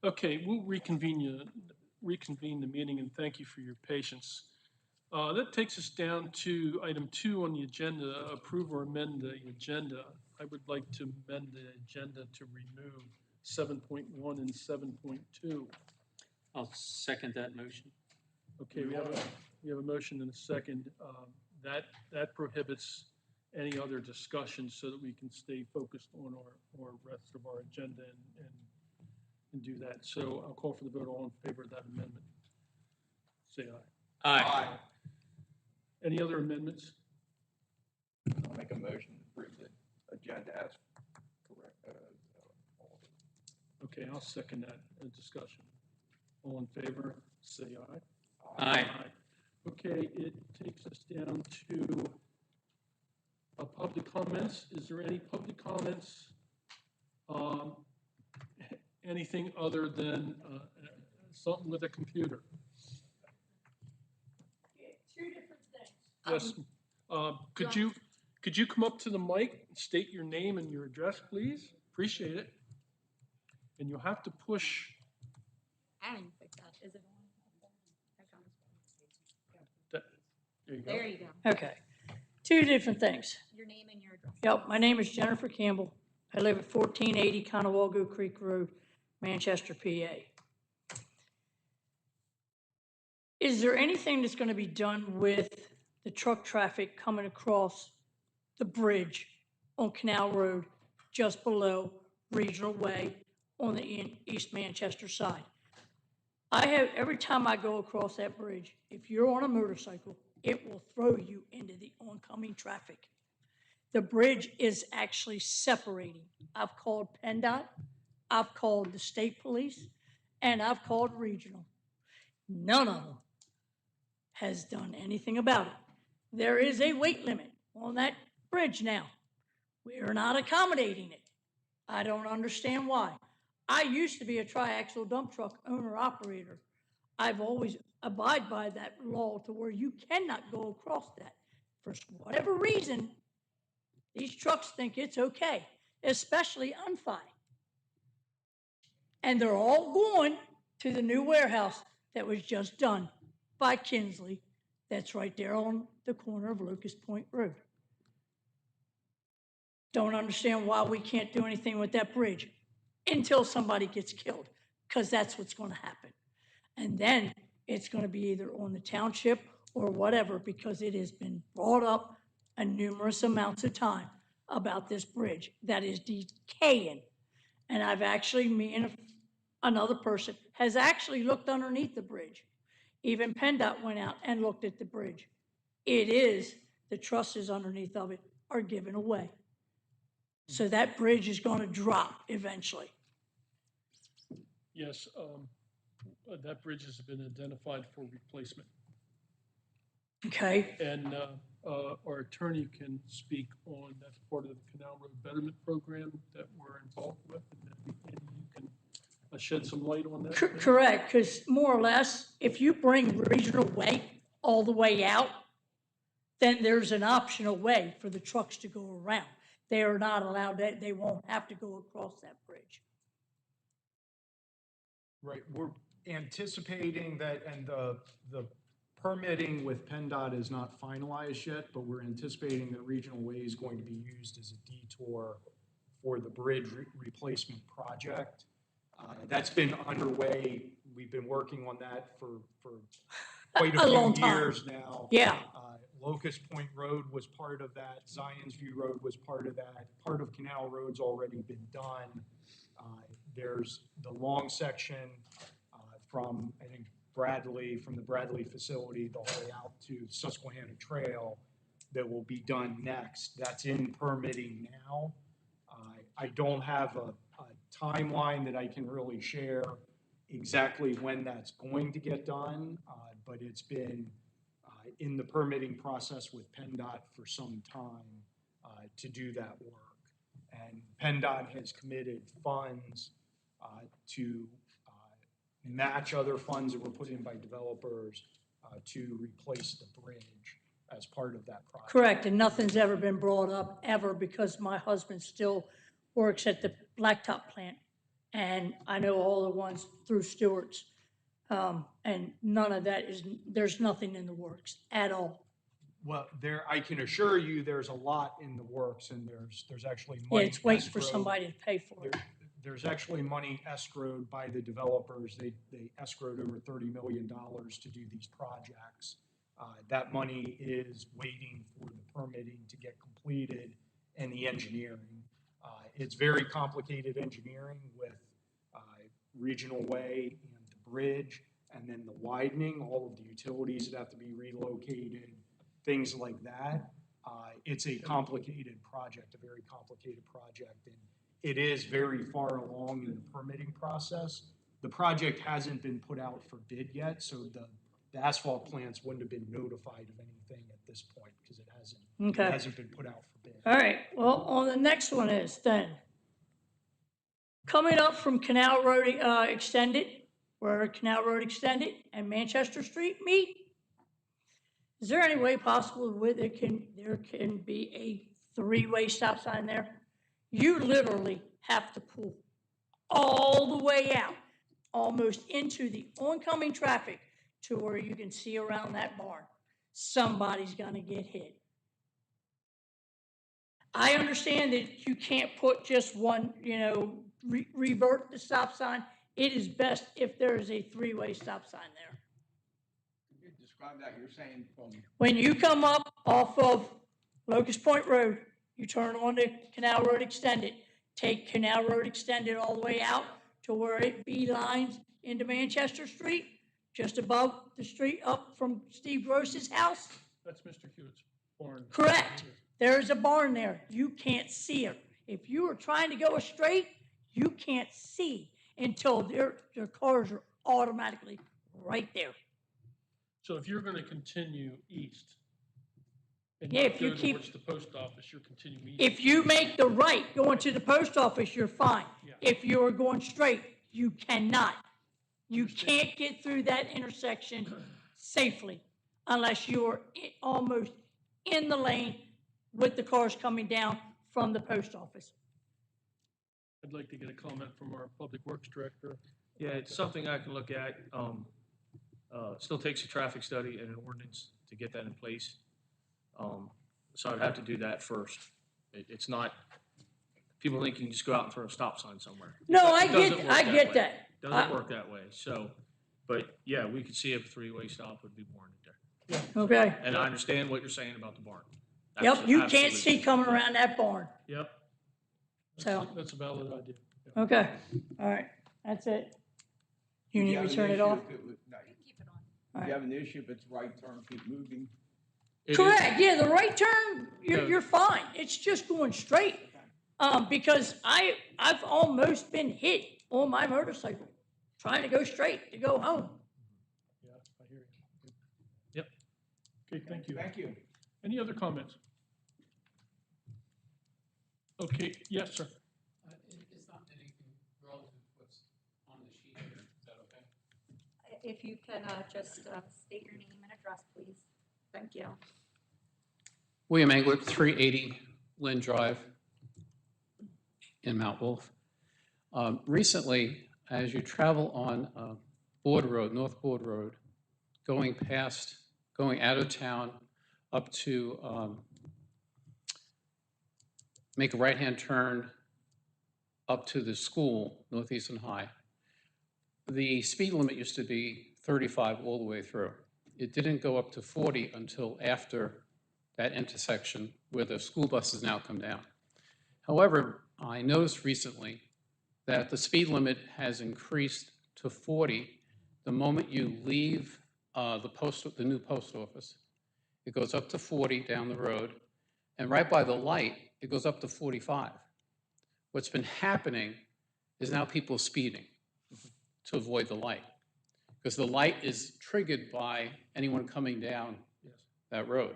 Okay, we'll reconvene the meeting, and thank you for your patience. That takes us down to item 2 on the agenda, approve or amend the agenda. I would like to amend the agenda to remove 7.1 and 7.2. I'll second that motion. Okay, we have a motion and a second. That prohibits any other discussion so that we can stay focused on our rest of our agenda and do that. So I'll call for the vote. All in favor of that amendment, say aye. Aye. Any other amendments? I'll make a motion to approve the agenda as correct. Okay, I'll second that discussion. All in favor, say aye. Aye. Okay, it takes us down to public comments. Is there any public comments? Anything other than something with a computer? Two different things. Yes. Could you come up to the mic and state your name and your address, please? Appreciate it. And you'll have to push. I didn't fix that. Is it on? There you go. There you go. Okay, two different things. Your name and your address. Yep, my name is Jennifer Campbell. I live at 1480 Conewago Creek Road, Manchester, PA. Is there anything that's going to be done with the truck traffic coming across the bridge on Canal Road just below Regional Way on the East Manchester side? Every time I go across that bridge, if you're on a motorcycle, it will throw you into the oncoming traffic. The bridge is actually separating. I've called PennDOT, I've called the state police, and I've called regional. None of them has done anything about it. There is a weight limit on that bridge now. We are not accommodating it. I don't understand why. I used to be a triaxle dump truck owner-operator. I've always abided by that law to where you cannot go across that. For whatever reason, these trucks think it's okay, especially Unfi. And they're all going to the new warehouse that was just done by Kinsley. That's right there on the corner of Locust Point Road. Don't understand why we can't do anything with that bridge until somebody gets killed, because that's what's going to happen. And then it's going to be either on the township or whatever, because it has been brought up a numerous amounts of time about this bridge that is decaying. And I've actually, me and another person has actually looked underneath the bridge. Even PennDOT went out and looked at the bridge. The trusses underneath of it are given away. So that bridge is going to drop eventually. Yes, that bridge has been identified for replacement. Okay, And our attorney can speak on, that's part of the Canal Road Betterment Program that we're involved with, and maybe you can shed some light on that. correct, because more or less, if you bring regional way all the way out, then there's an optional way for the trucks to go around. They are not allowed, they won't have to go across that bridge. Right, we're anticipating that, and the permitting with PennDOT is not finalized yet, but we're anticipating that Regional Way is going to be used as a detour for the bridge replacement project. That's been underway. We've been working on that for quite a long few time. years now. Yeah. Locust Point Road was part of that. Zions View Road was part of that. Part of Canal Road's already been done. There's the long section from, I think, from the Bradley facility the whole way out to Susquehanna Trail that will be done next. That's in permitting now. I don't have a timeline that I can really share exactly when that's going to get done, but it's been in the permitting process with PennDOT for some time to do that work. And PennDOT has committed funds to match other funds that were put in by developers to replace the bridge as part of that project. Correct, and nothing's ever been brought up ever because my husband still works at the blacktop plant and I know all the ones through Stewart's. And none of that there's nothing in the works at all. Well, I can assure you, there's a lot in the works, and there's actually Yeah, money it's waiting for escrowed. somebody to pay for it. There's actually money escrowed by the developers. They escrowed over $30 million to do these projects. That money is waiting for the permitting to get completed and the engineering. It's very complicated engineering with Regional Way and the bridge, and then the widening, all of the utilities that have to be relocated, things like that. It's a complicated project, a very complicated project, and it is very far along in the permitting process. The project hasn't been put out for bid yet, so the asphalt plants wouldn't have been notified of anything at this point because it Okay. hasn't been put out for bid. All right, well, on the next one is then, coming up from Canal Road Extended, where Canal Road Extended and Manchester Street meet, is there any way possible where there can be a three-way stop sign there? You literally have to pull all the way out, almost into the oncoming traffic to where you can see around that barn. Somebody's gonna get hit. I understand that you can't put just one, revert the stop sign. It is best if there is a three-way stop sign there. Could you describe that? You're saying from, When you come up off of Locust Point Road, you turn onto Canal Road Extended, take Canal Road Extended all the way out to where it beelines into Manchester Street, just above the street up from Steve Gross's house. That's Mr. Hewitt's barn. Correct. There's a barn there. You can't see it. If you are trying to go straight, you can't see until their cars are automatically right there. So if you're gonna continue east and Yeah, not if you go keep- towards the post office, you're continuing east. If you make the right going to the post office, you're fine. Yeah. If you are going straight, you cannot. You can't get through that intersection safely unless you're almost in the lane with the cars coming down from the post office. I'd like to get a comment from our Public Works Director. Yeah, it's something I can look at. Still takes a traffic study and an ordinance to get that in place. So I'd have to do that first. It's not, people think you can just go out and throw a stop sign somewhere. No, It I doesn't get, work I get way. that. Doesn't work that way, so, but yeah, we could see if a three-way stop would be warranted there. Okay. And I understand what you're saying about the barn. Yep, you can't Absolutely. see coming around that barn. Yep. So- That's a valid idea. Yeah. Okay, all right, that's it. You need have me to an turn it issue off? if was- no, You can keep it on. All you right. have an issue if it's right turn, keep moving. It is- Correct, yeah, the right turn, No. you're fine. It's just going straight. Because I've almost been hit on my motorcycle, trying to go straight to go home. Yeah, I hear you. Yep. Okay, thank you. Thank you. Any other comments? Okay, yes, sir. It's not anything relative to what's on the sheet here, is that okay? If you can just state your name and address, please. Thank you. William Englert, 380 Lynn Drive in Mount Wolf. Recently, as you travel on Board Road, North Board Road, going out of town up to make a right-hand turn up to the school, Northeastern High, the speed limit used to be 35 all the way through. It didn't go up to 40 until after that intersection where the school buses now come down. However, I noticed recently that the speed limit has increased to 40 the moment you leave the new post office. It goes up to 40 down the road, and right by the light, it goes up to 45. What's been happening is now people speeding to avoid the light, because the light is triggered by anyone coming down that road.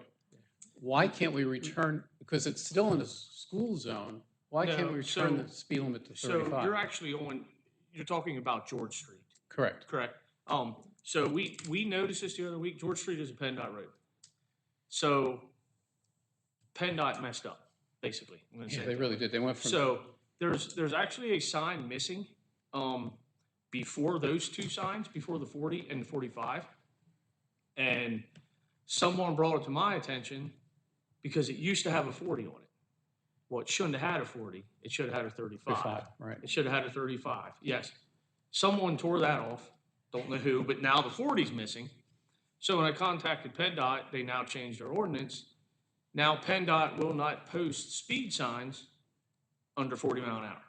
Why can't we return, because it's still in a school zone, why can't we No, return so- the speed limit to So 35? you're actually you're talking about George Street, Correct. correct? So we noticed this the other week, George Street is a PennDOT road. So PennDOT messed up, basically. I'm gonna say Yeah, it they that really way. did. They went from, So there's actually a sign missing before those two signs, before the 40 and the 45. And someone brought it to my attention because it used to have a 40 on it. Well, it shouldn't have had a 40. It should have had a 35. 35, right. It should have had a 35, yes. Someone tore that off, don't know who, but now the 40's missing. So when I contacted PennDOT, they now changed their ordinance. Now PennDOT will not post speed signs under 40 mile an hour.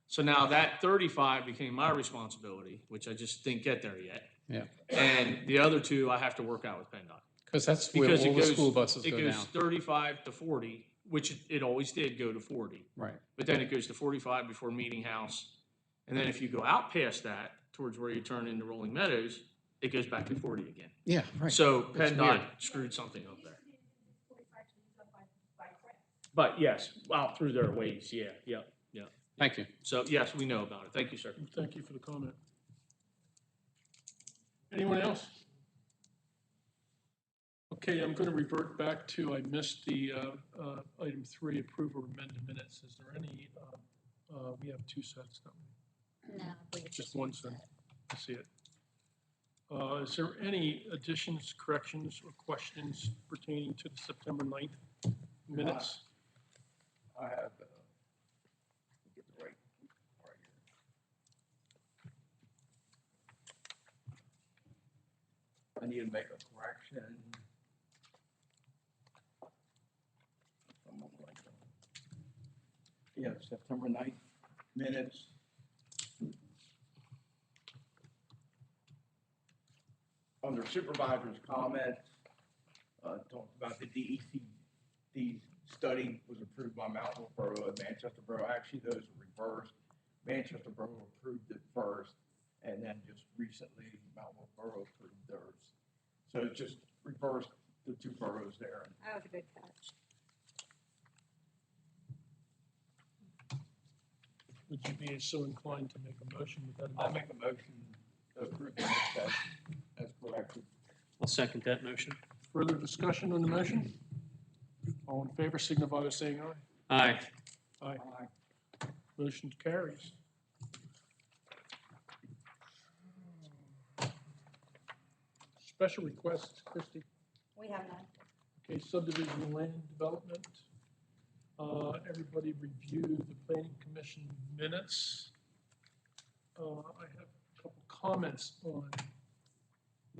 So now that 35 became my responsibility, which I just didn't get there yet. Yeah, And the other two, I have to work out with PennDOT. because that's where Because all it the goes, school buses it go goes down. 35 to 40, which it always did go to 40. Right, But then it goes to 45 before Meeting House. And then if you go out past that, towards where you turn into Rolling Meadows, it goes back to 40 again. yeah, right. So It's PennDOT weird. screwed something up there. But yes, out through their ways, yeah. Thank you. So yes, we know about it. Thank you, sir. Thank you for the comment. Anyone else? Okay, I'm going to revert back to, I missed the item 3, approve or amend the minutes. Is there any, we have 2 sets, don't we? No, I believe it's Just one set. I see it. Is there any additions, corrections, or questions pertaining to the September 9th minutes? I have, get the right here. I need to make a correction. Yeah, September 9th minutes. Under supervisor's comments, talked about the DECD study was approved by Mount Wolf Borough and Manchester Borough. Actually, those are reversed. Manchester Borough approved it first, and then just recently, Mount Wolf Borough approved theirs. So it just reversed the 2 boroughs there. That was a good catch. Would you be so inclined to make a motion with that I'll amendment? make a motion to approve the minutes as corrected. I'll second that motion. Further discussion on the motion? All in favor signify by saying aye. Aye. Aye. Motion carries. Special requests, Christie. We have none. Okay, subdivision land development. Everybody review the planning commission minutes. I have a couple comments on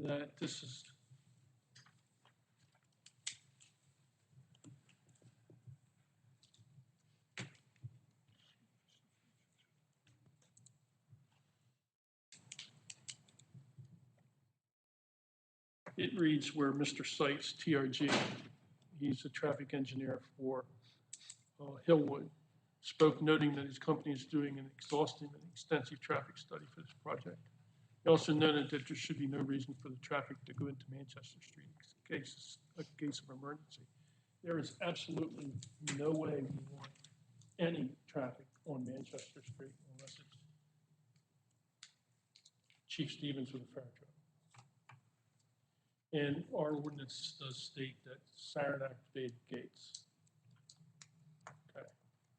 that. This is it reads where Mr. Seitz, TRG, he's a traffic engineer for Hillwood, spoke noting that his company is doing an exhaustive and extensive traffic study for this project. He also noted that there should be no reason for the traffic to go into Manchester Street in case of emergency. There is absolutely no way we want any traffic on Manchester Street unless it's Chief Stevens with a fire truck. And our ordinance does state that siren activated gates. Okay,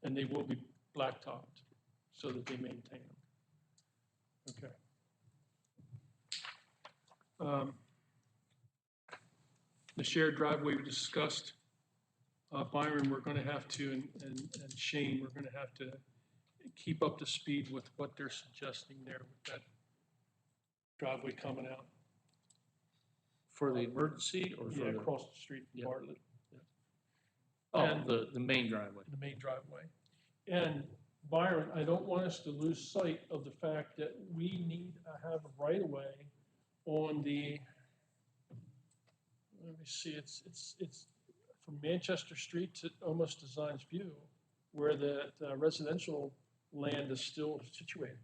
and they will be blacktopped so that they maintain them. Okay. The shared driveway we discussed. Byron, we're going to have to, and Shane, we're going to have to keep up to speed with what they're suggesting there with that driveway coming out. For the emergency or for Yeah, the? across the street from Yeah. Bartlett. Oh, And- the main driveway. The main driveway. And Byron, I don't want us to lose sight of the fact that we need to have a right of way on the, let me see, it's from Manchester Street to almost to Zines View, where the residential land is still situated.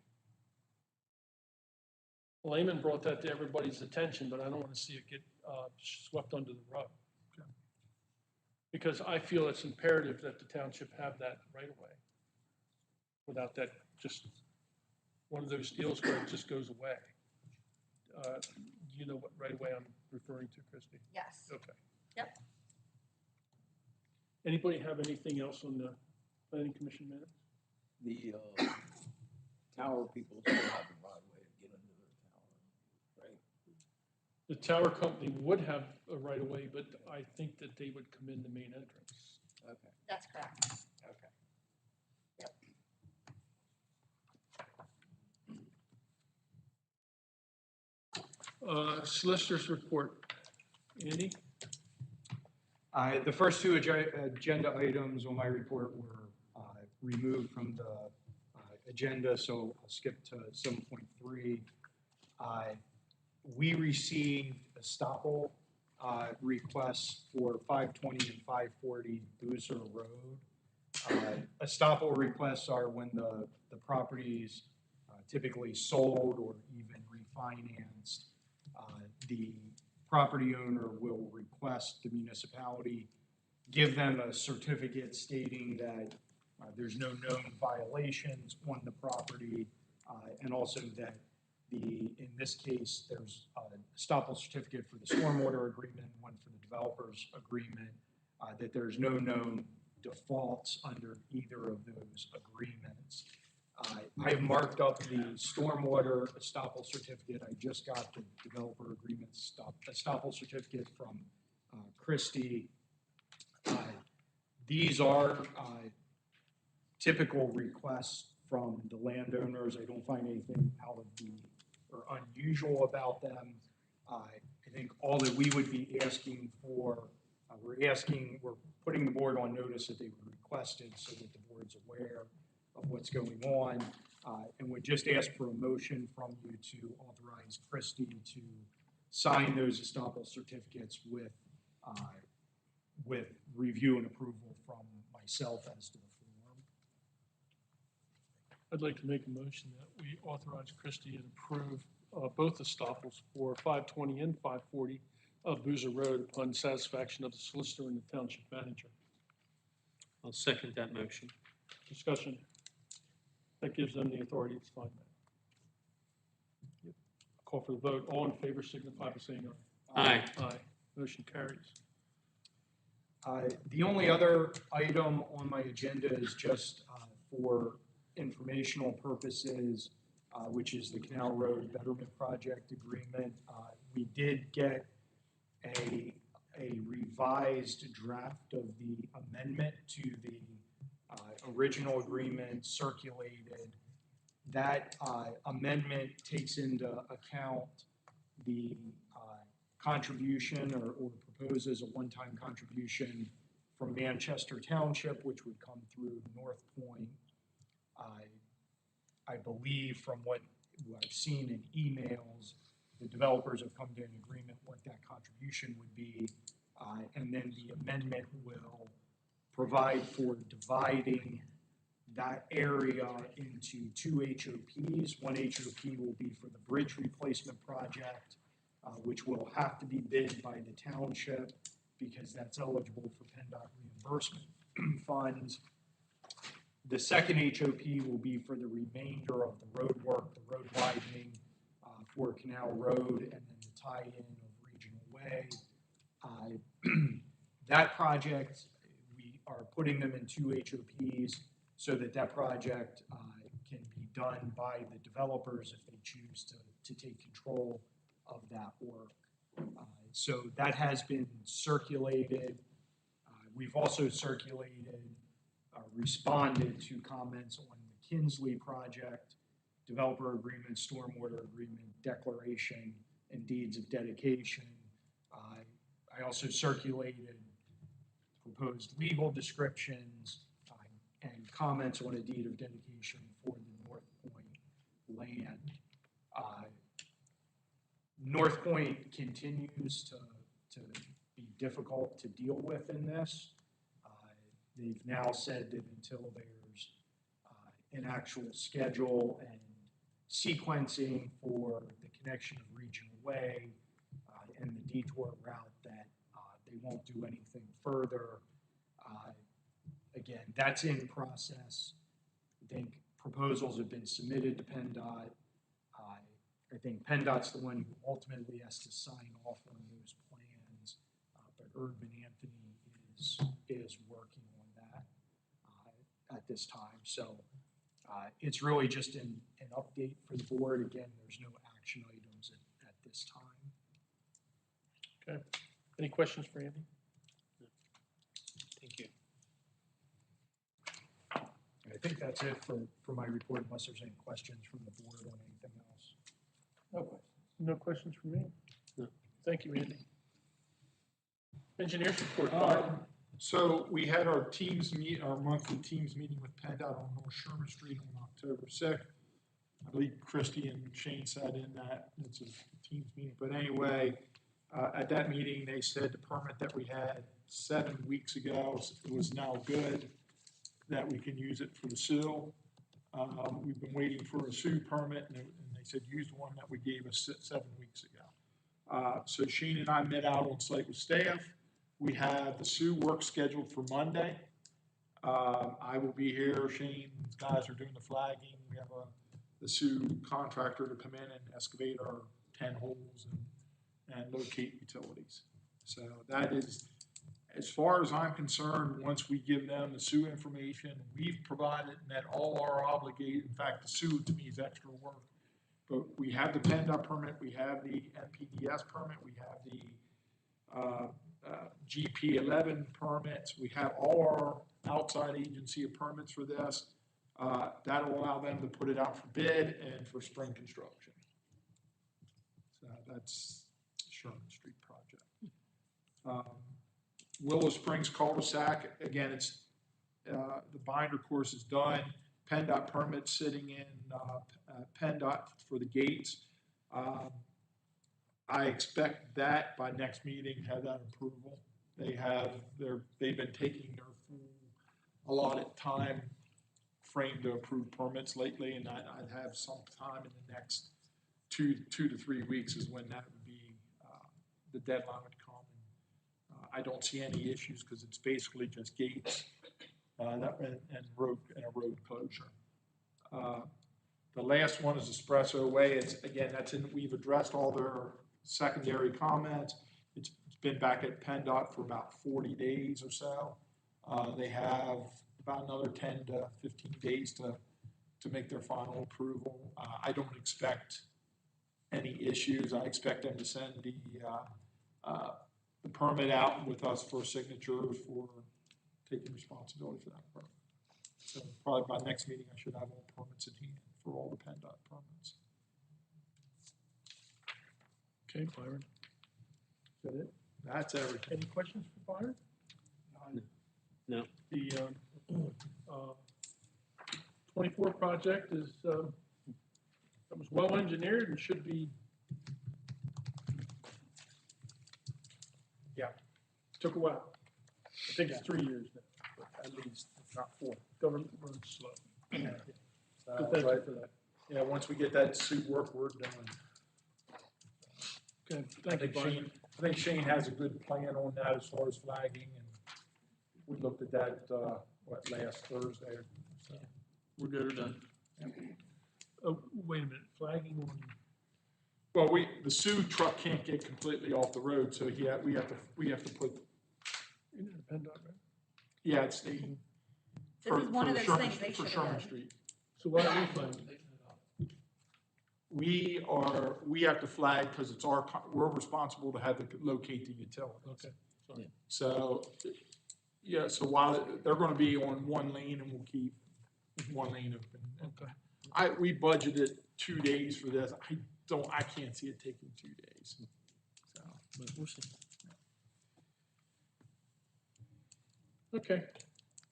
Layman brought that to everybody's attention, but I don't want to see it get swept under the rug. Because I feel it's imperative that the township have that right of way. Without that, just one of those deals where it just goes away. You know what right away I'm referring to, Christie? Yes. Okay. Yep. Anybody have anything else on the planning commission minutes? The tower people still have the right way to get into their tower, right? The tower company would have a right of way, but I think that they would come in the main entrance. Okay, That's correct. okay. Solicitor's report. Andy? The first two agenda items on my report were removed from the agenda, so I'll skip to 7.3. We received estoppel requests for 520 and 540 Boozer Road. Estoppel requests are when the properties typically sold or even refinanced. The property owner will request the municipality give them a certificate stating that there's no known violations on the property, and also that in this case, there's a estoppel certificate for the stormwater agreement, one for the developer's agreement, that there's no known defaults under either of those agreements. I have marked up the stormwater estoppel certificate. I just got the developer agreement estoppel certificate from Christie. These are typical requests from the landowners. I don't find anything out of or unusual about them. I think all that we would be asking for, we're putting the board on notice that they were requested so that the board's aware of what's going on, and would just ask for a motion from you to authorize Christie to sign those estoppel certificates with review and approval from myself as to the form. I'd like to make a motion that we authorize Christie and approve both estoppels for 520 and 540 of Boozer Road upon satisfaction of the solicitor and the township manager. I'll second that motion. Discussion. That gives them the authority to sign that. Yep. Call for the vote. All in favor signify by saying aye. Aye. Aye. Motion carries. The only other item on my agenda is just for informational purposes, which is the Canal Road Betterment Project Agreement. We did get a revised draft of the amendment to the original agreement circulated. That amendment takes into account the contribution or proposes a one-time contribution from Manchester Township, which would come through North Point. I believe from what I've seen in emails, the developers have come to an agreement what that contribution would be, and then the amendment will provide for dividing that area into two HOPs. One HOP will be for the bridge replacement project, which will have to be bid by the township because that's eligible for PennDOT reimbursement funds. The second HOP will be for the remainder of the road work, the road widening for Canal Road, and then the tie-in of Regional Way. That project, we are putting them in two HOPs so that that project can be done by the developers if they choose to take control of that work. So that has been circulated. We've also responded to comments on the Kinsley project, developer agreement, stormwater agreement, declaration, and deeds of dedication. I also circulated proposed legal descriptions and comments on a deed of dedication for the North Point land. North Point continues to be difficult to deal with in this. They've now said that until there's an actual schedule and sequencing for the connection of Regional Way and the detour route that they won't do anything further. Again, that's in process. I think proposals have been submitted to PennDOT. I think PennDOT's the one who ultimately has to sign off on those plans, but Urban Anthony is working on that at this time. So It's really just an update for the board. Again, there's no action items at this time. Any questions for Andy? Thank you. I think that's it for my report, unless there's any questions from the board on anything else. No questions. No questions from me? No. Thank you, Andy. Engineers report, Byron. So we had our monthly teams meeting with PennDOT on North Sherman Street on October 6th. I believe Christie and Shane sat in that. It's a teams meeting. But anyway, at that meeting, they said the permit that we had 7 weeks ago was now good, that we can use it for the sill. We've been waiting for a SUE permit, and they said use the one that we gave us 7 weeks ago. So Shane and I met out on site with staff. We have the SUE work scheduled for Monday. I will be here. Shane's guys are doing the flagging. We have the SUE contractor to come in and excavate our 10 holes and locate utilities. So that is, as far as I'm concerned, once we give them the SUE information, we've provided, met all our obligations. In fact, the SUE to me is extra work. But we have the PennDOT permit, we have the NPDS permit, we have the GP11 permits, we have all our outside agency permits for this. That'll allow them to put it out for bid and for spring construction. So that's Sherman Street project. Willow Springs cul-de-sac, again, it's, the binder course is done. PennDOT permit sitting in PennDOT for the gates. I expect that by next meeting, have that approval. They've been taking their full allotted time frame to approve permits lately, and I'd have some time in the next two to 3 weeks is when that would be, the deadline would come. I don't see any issues because it's basically just gates and a road closure. The last one is Espresso Way. We've addressed all their secondary comments. It's been back at PennDOT for about 40 days or so. They have about another 10 to 15 days to make their final approval. I don't expect any issues. I expect them to send the permit out with us for signatures for taking responsibility for that permit. So probably by next meeting, I should have all permits in hand for all the PennDOT permits. Okay, Byron. Is that it? That's everything. Any questions for Byron? No. The 24 project is, that was well engineered and should be. Yeah, took a while. I think it's 3 years now, at least, if not 4. Government runs slow. Yeah. So thank you for that. Yeah, once we get that SUE work, we're done. Okay, thank you, Byron. I think Shane has a good plan on that as far as flagging, and we looked at that, last Thursday. So. We're good or done. Oh, wait a minute, flagging on, Well, the SUE truck can't get completely off the road, so we have to put, isn't it a PennDOT, right? yeah, it's the. This is one of those things they For should Sherman have. Street. So why are we flagging? We have to flag because it's we're responsible to locate the utilities. Okay, sorry. So, yeah, so while they're gonna be on one lane and we'll keep one lane open. Okay. We budgeted 2 days for this. I can't see it taking 2 days. So, But we'll see. Okay,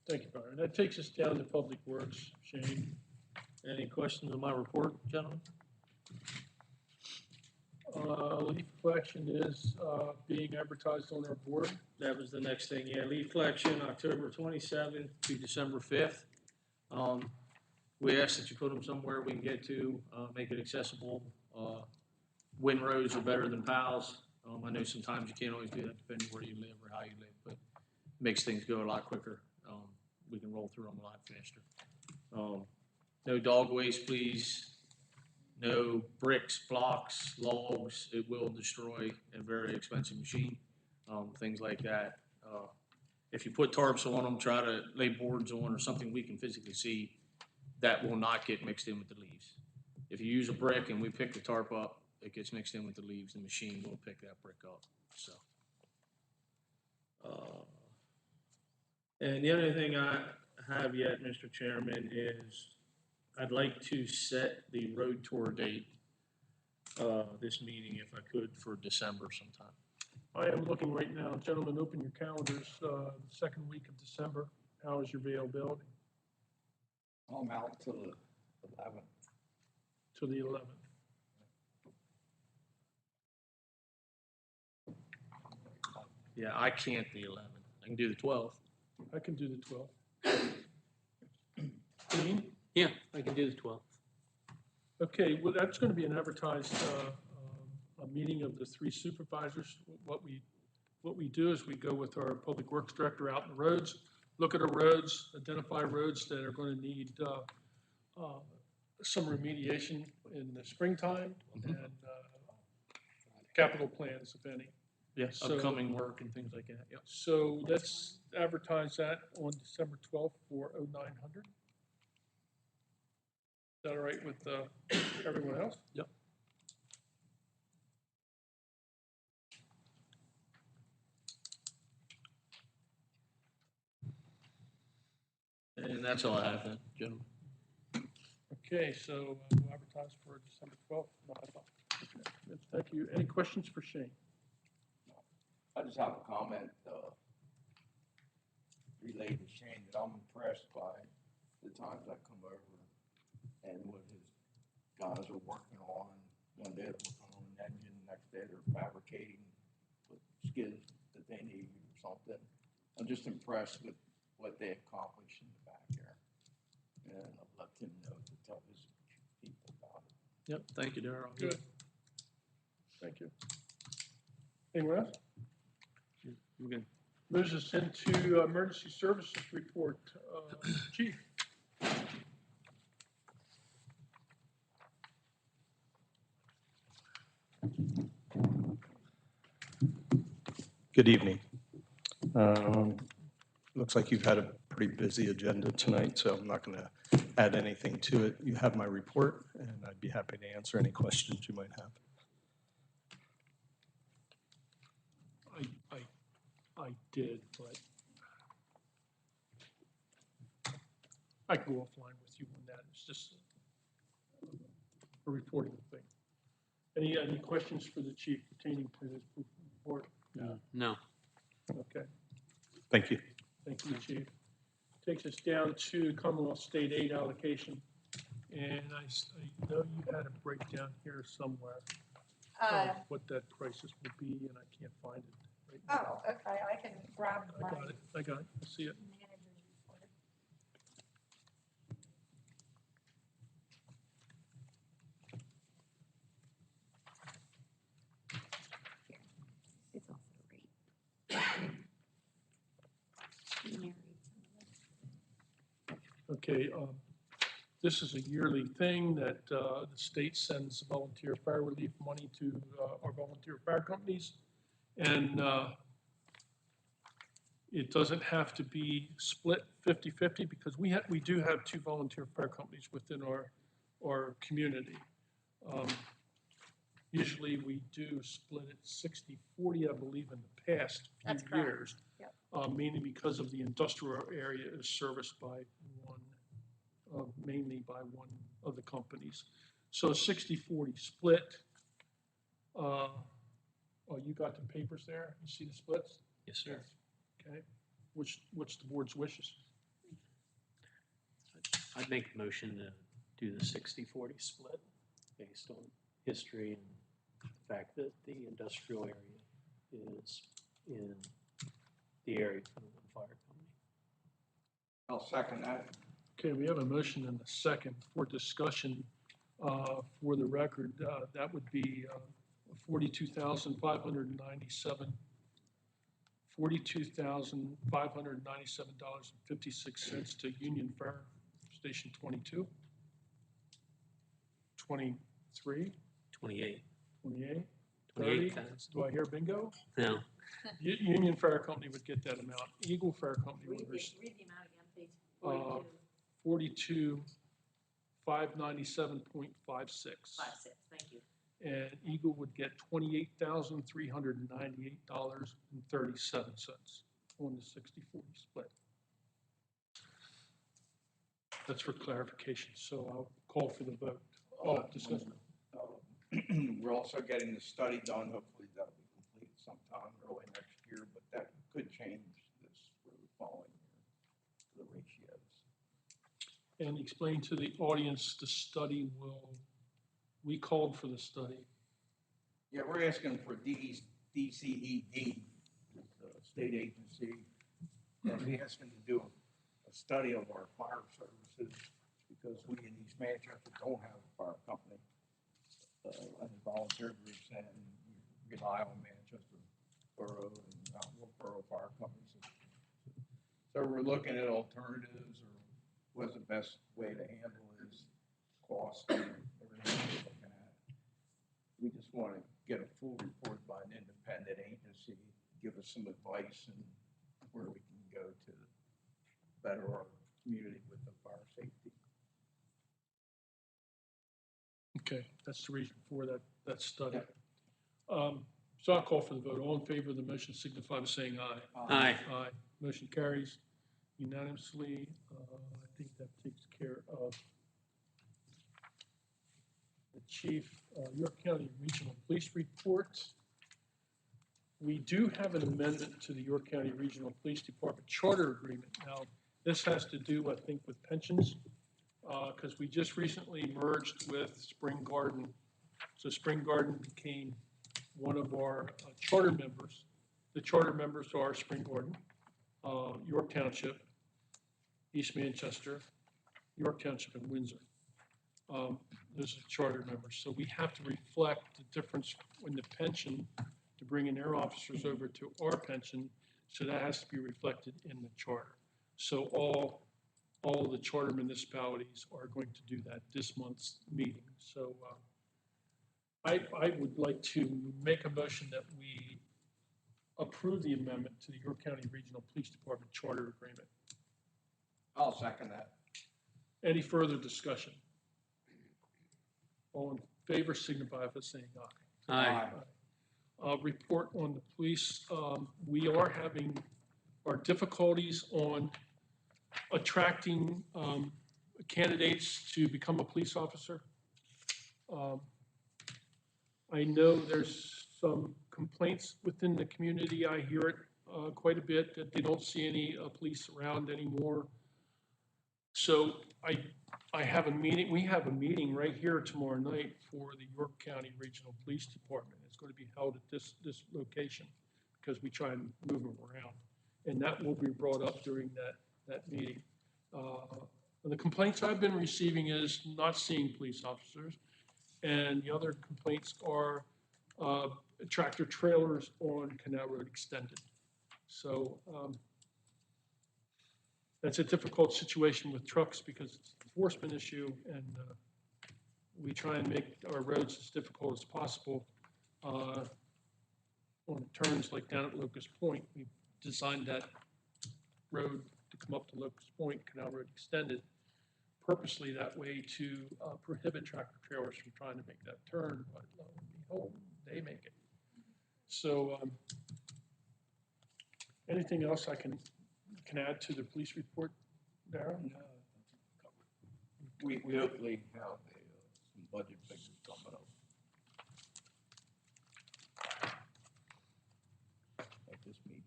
thank you, Byron. That takes us down to Public Works. Shane, Any questions on my report, gentlemen? leaf collection is being advertised on our board. That was the next thing, yeah, leaf collection, October 27th to December 5th. We asked that you put them somewhere we can get to, make it accessible. Windrows are better than pals. I know sometimes you can't always do that depending where you live or how you live, but makes things go a lot quicker. We can roll through them a lot faster. No dog waste, please. No bricks, blocks, logs. It will destroy a very expensive machine. Things like that. If you put tarps on them, try to lay boards on or something we can physically see. that will not get mixed in with the leaves. If you use a brick and we pick the tarp up, it gets mixed in with the leaves, the machine will pick that brick up, so. And the other thing I have yet, Mr. Chairman, is I'd like to set the road tour date, this meeting, if I could, for December sometime. I am looking right now. Gentlemen, open your calendars, the second week of December. How is your availability? I'm out till the 11th. To the 11th. Yeah, I can't the 11th. I can do the 12th. I can do the 12th. Dean? Yeah, I can do the 12th. Okay, well, that's going to be an advertised a meeting of the three supervisors. What we do is we go with our public works director out in the roads, look at our roads, identify roads that are going to need some remediation in the springtime, and capital plans, if any. Yes. So- Upcoming work and things like that, yep. So let's advertise that on December 12th for 0900. Is that all right with everyone else? Yep. And that's all I have then, gentlemen. Okay, so we'll advertise for December 12th. 9 o'clock. Thank you. Any questions for Shane? I just have a comment, related to Shane, that I'm impressed by the times I come over and what his guys are working on. One day they're working on an engine, the next day they're fabricating with skids that they need or something. I'm just impressed with what they accomplish in the back here. And I'll let him know to tell his people about it. Yep, thank you, Darrell. Good. Thank you. Anyone else? We're good. Moves us into emergency services report. Chief? Good evening. Looks like you've had a pretty busy agenda tonight, so I'm not going to add anything to it. You have my report, and I'd be happy to answer any questions you might have. I did, but I can go offline with you on that. It's just a reporting thing. Any questions for the chief pertaining to his report? No. Okay, Thank you. thank you, chief. Takes us down to Commonwealth State Aid allocation. And I know you had a breakdown here somewhere of what that crisis would be, and I can't find it right now. Oh, okay, I can grab I my got it, I see it. manager's report. Here, it's also a rate. Narrate some of it. Okay, this is a yearly thing that the state sends volunteer fire relief money to our volunteer fire companies. And it doesn't have to be split 50-50 because we do have two volunteer fire companies within our community. Usually we do split it 60-40, I believe, in the past few That's correct. years. Yep. Mainly because of the industrial area is serviced by mainly by one of the companies. So 60-40 split. Oh, you got the papers there? You see the splits? Yes, sir. Okay. What's the board's wishes? I'd make a motion to do the 60-40 split based on history and the fact that the industrial area is in the area of the fire company. I'll second that. Okay, we have a motion and a second for discussion. For the record, that would be $42,597 $42,597.56 to Union Fire Station 22, 23, 28. 28, 30. 28,000. Do I hear bingo? No. Union Fire Company would get that amount. Eagle Fire Company would Read the amount again, please. 42, $597.56. 5.6, thank you. And Eagle would get $28,398.37 on the 60/40 split. That's for clarification, so I'll call for the vote. Oh, discussion. We're also getting the study done, hopefully that'll be completed sometime early next year, but that could change this road following year, the ratios. And explain to the audience, the study we called for the study. Yeah, we're asking for DCED, the state agency, and we asked them to do a study of our fire services because we in East Manchester don't have a fire company. And volunteer groups, and we rely on Manchester Borough and Wilbur Fire Companies. So we're looking at alternatives or what's the best way to handle this cost and everything we're looking at. We just want to get a full report by an independent agency, give us some advice and where we can go to better our community with the fire safety. Okay, that's the reason for that study. So I'll call for the vote. All in favor of the motion signify by saying aye. Aye. Aye. Motion carries unanimously. I think that takes care of the Chief York County Regional Police report. We do have an amendment to the York County Regional Police Department Charter Agreement. Now, this has to do, I think, with pensions. Because we just recently merged with Spring Garden. So Spring Garden became one of our charter members. The charter members are Spring Garden, York Township, East Manchester, York Township, and Windsor. Those are charter members. So we have to reflect the difference in the pension to bringing their officers over to our pension. So that has to be reflected in the charter. So all the charter municipalities are going to do that this month's meeting. So I would like to make a motion that we approve the amendment to the York County Regional Police Department Charter Agreement. I'll second that. Any further discussion? All in favor signify by saying aye. Aye. Report on the police. We are having our difficulties on attracting candidates to become a police officer. I know there's some complaints within the community. I hear it quite a bit that they don't see any police around anymore. So I have a meeting, we have a meeting right here tomorrow night for the York County Regional Police Department. It's going to be held at this location because we try and move them around. And that will be brought up during that meeting. The complaints I've been receiving is not seeing police officers. And the other complaints are tractor trailers on Canal Road Extended. So that's a difficult situation with trucks because it's an enforcement issue, and we try and make our roads as difficult as possible. On turns like down at Locust Point, we designed that road to come up to Locust Point, Canal Road Extended, purposely that way to prohibit tractor trailers from trying to make that turn, but lo and behold, they make it. So anything else I can add to the police report, Darren? No, we hopefully have some budget figures coming up at this meeting.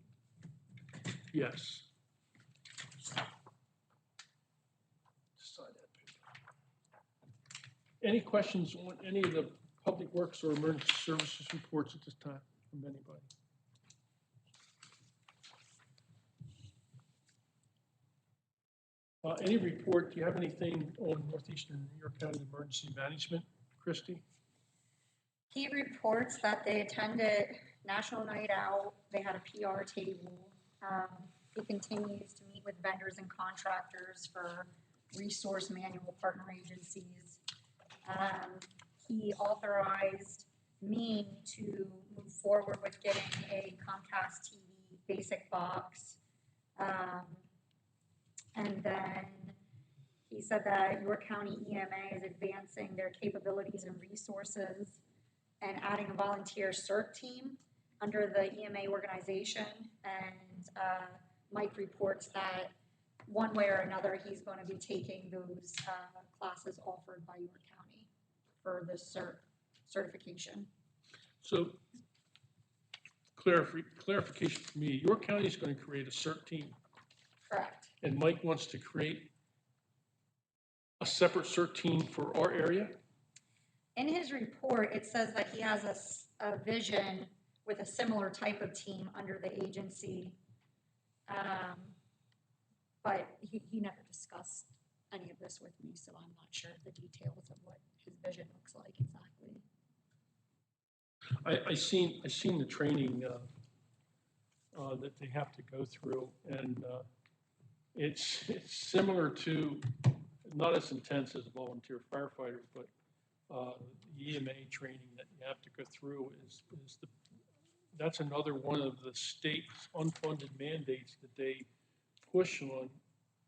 Yes. Sign that paper. Any questions on any of the public works or emergency services reports at this time from anybody? Any report, do you have anything on Northeastern New York County Emergency Management, Christy? He reports that they attended National Night Out. They had a PR table. He continues to meet with vendors and contractors for resource manual partner agencies. He authorized me to move forward with getting a Comcast TV basic box. And then he said that York County EMA is advancing their capabilities and resources and adding a volunteer CERT team under the EMA organization. And Mike reports that one way or another, he's going to be taking those classes offered by York County for the certification. So clarification for me, York County is going to create a CERT team, Correct. and Mike wants to create a separate CERT team for our area? In his report, it says that he has a vision with a similar type of team under the agency. But he never discussed any of this with me, so I'm not sure the details of what his vision looks like exactly. I seen the training that they have to go through, and it's similar to, not as intense as a volunteer firefighter, but the EMA training that you have to go through that's another one of the state's unfunded mandates that they push on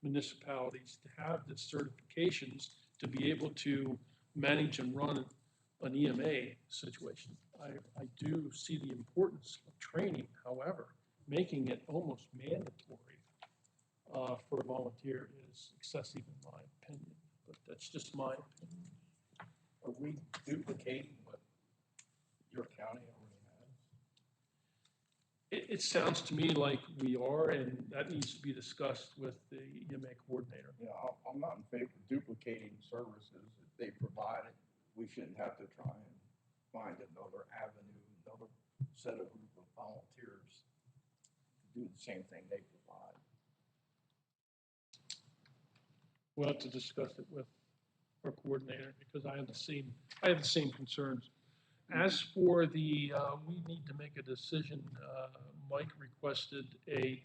municipalities to have the certifications to be able to manage and run an EMA situation. I do see the importance of training, however, making it almost mandatory for a volunteer is excessive in my opinion, but that's just my opinion. Are we duplicating what your county already has? It sounds to me like we are, and that needs to be discussed with the EMA coordinator. You know, I'm not in favor of duplicating services that they provided. We shouldn't have to try and find another avenue, another set of group of volunteers to do the same thing they provide. We'll have to discuss it with our coordinator because I have the same concerns. As for the, we need to make a decision. Mike requested a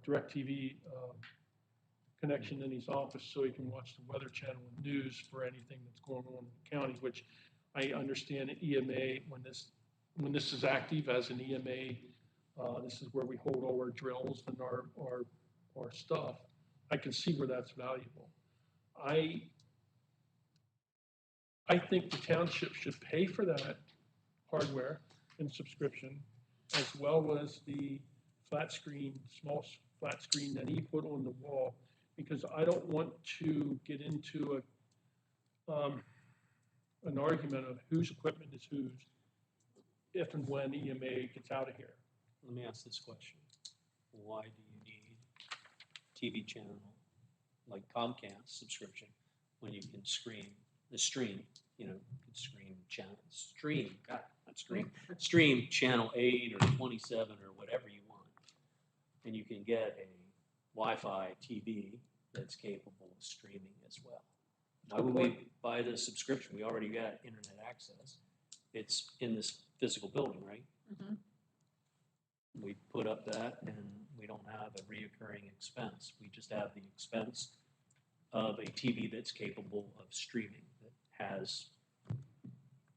DirecTV connection in his office so he can watch the Weather Channel and news for anything that's going on in the county, which I understand EMA, when this is active as an EMA, this is where we hold all our drills and our stuff. I can see where that's valuable. I think the township should pay for that hardware and subscription, as well as the flat screen, small flat screen that he put on the wall, because I don't want to get into an argument of whose equipment is whose if and when EMA gets out of here. Let me ask this question. Why do you need TV channel like Comcast subscription when you can stream, you know, you can stream channel 8 or 27 or whatever you want. And you can get a Wi-Fi TV that's capable of streaming as well. Why would we buy the subscription? We already got internet access. It's in this physical building, right? Mm-hmm. We put up that and we don't have a reoccurring expense. We just have the expense of a TV that's capable of streaming, that has,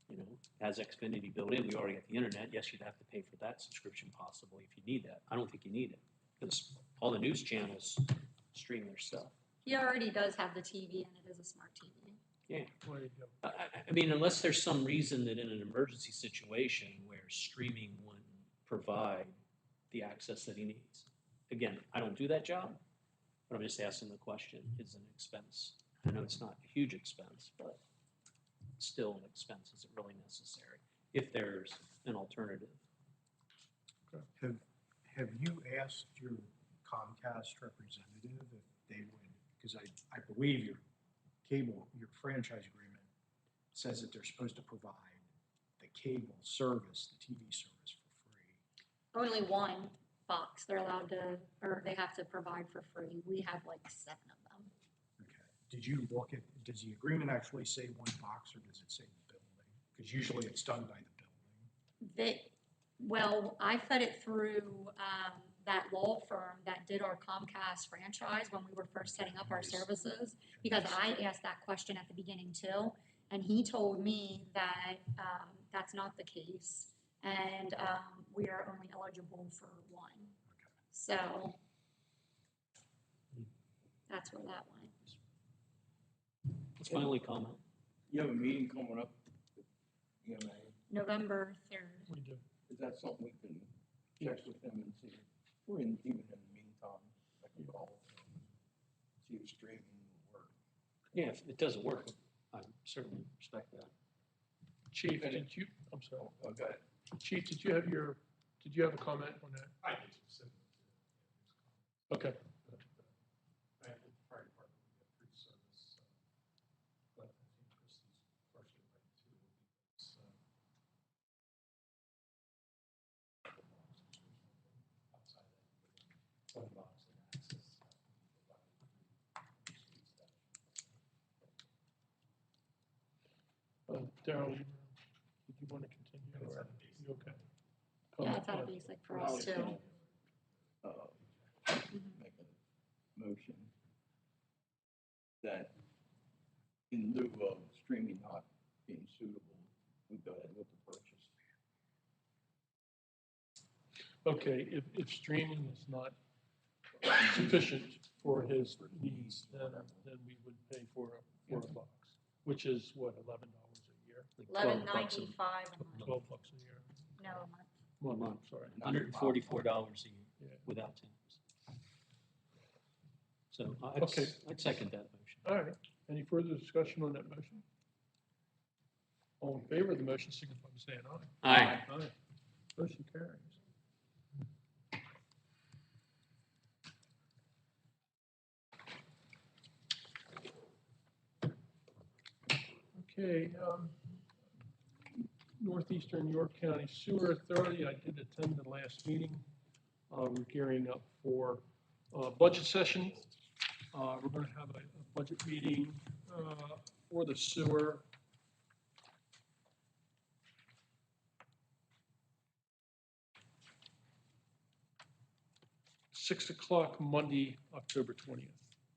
you know, has Xfinity built in. We already got the internet. Yes, you'd have to pay for that subscription possibly if you need that. I don't think you need it because all the news channels stream their stuff. He already does have the TV and it is a smart TV. Yeah. There you go. I mean, unless there's some reason that in an emergency situation where streaming wouldn't provide the access that he needs. Again, I don't do that job, but I'm just asking the question, is an expense. I know it's not a huge expense, but still an expense. Is it really necessary if there's an alternative? Have you asked your Comcast representative if they would, because I believe your franchise agreement says that they're supposed to provide the cable service, the TV service for free. Only one box they're allowed to, or they have to provide for free. We have like 7 of them. Okay. Did you look at, does the agreement actually say one box or does it say the building? Because usually it's done by the building. Well, I fed it through that law firm that did our Comcast franchise when we were first setting up our services, because I asked that question at the beginning too, and he told me that that's not the case, and we are only eligible for one. So. That's where that went. It's my only comment. You have a meeting coming up, with EMA, November 3rd. We do. is that something we can check with them and see, or even in the meantime, I can call, see if streaming will work. Yeah, if it doesn't work, I certainly respect that. Chief, did you, I'm sorry, Okay. Chief, did you have a comment on that? I did, so. Okay. I think the fire department will get free service, but I think Christie's partially right too, because, outside that, one box and access. Darrell, did you want to continue, or are you okay? Yeah, it's out of basic for us too. Make a motion that in lieu of streaming not being suitable, we go ahead with the purchase. Okay, if streaming is not sufficient for his needs, then we would pay for a box, which is what, $11 a year? Like $12 bucks $11.95 a month. $12 a year. No, a month. Well, month. sorry. $144 a year Yeah. without tax. So Okay. I'd second that motion. All right. Any further discussion on that motion? All in favor of the motion, signify by saying aye. Aye. Aye. Motion carries. Okay, Northeastern York County Sewer Authority, I did attend the last meeting. We're gearing up for budget session. We're going to have a budget meeting for the sewer. Six o'clock Monday, October 20th,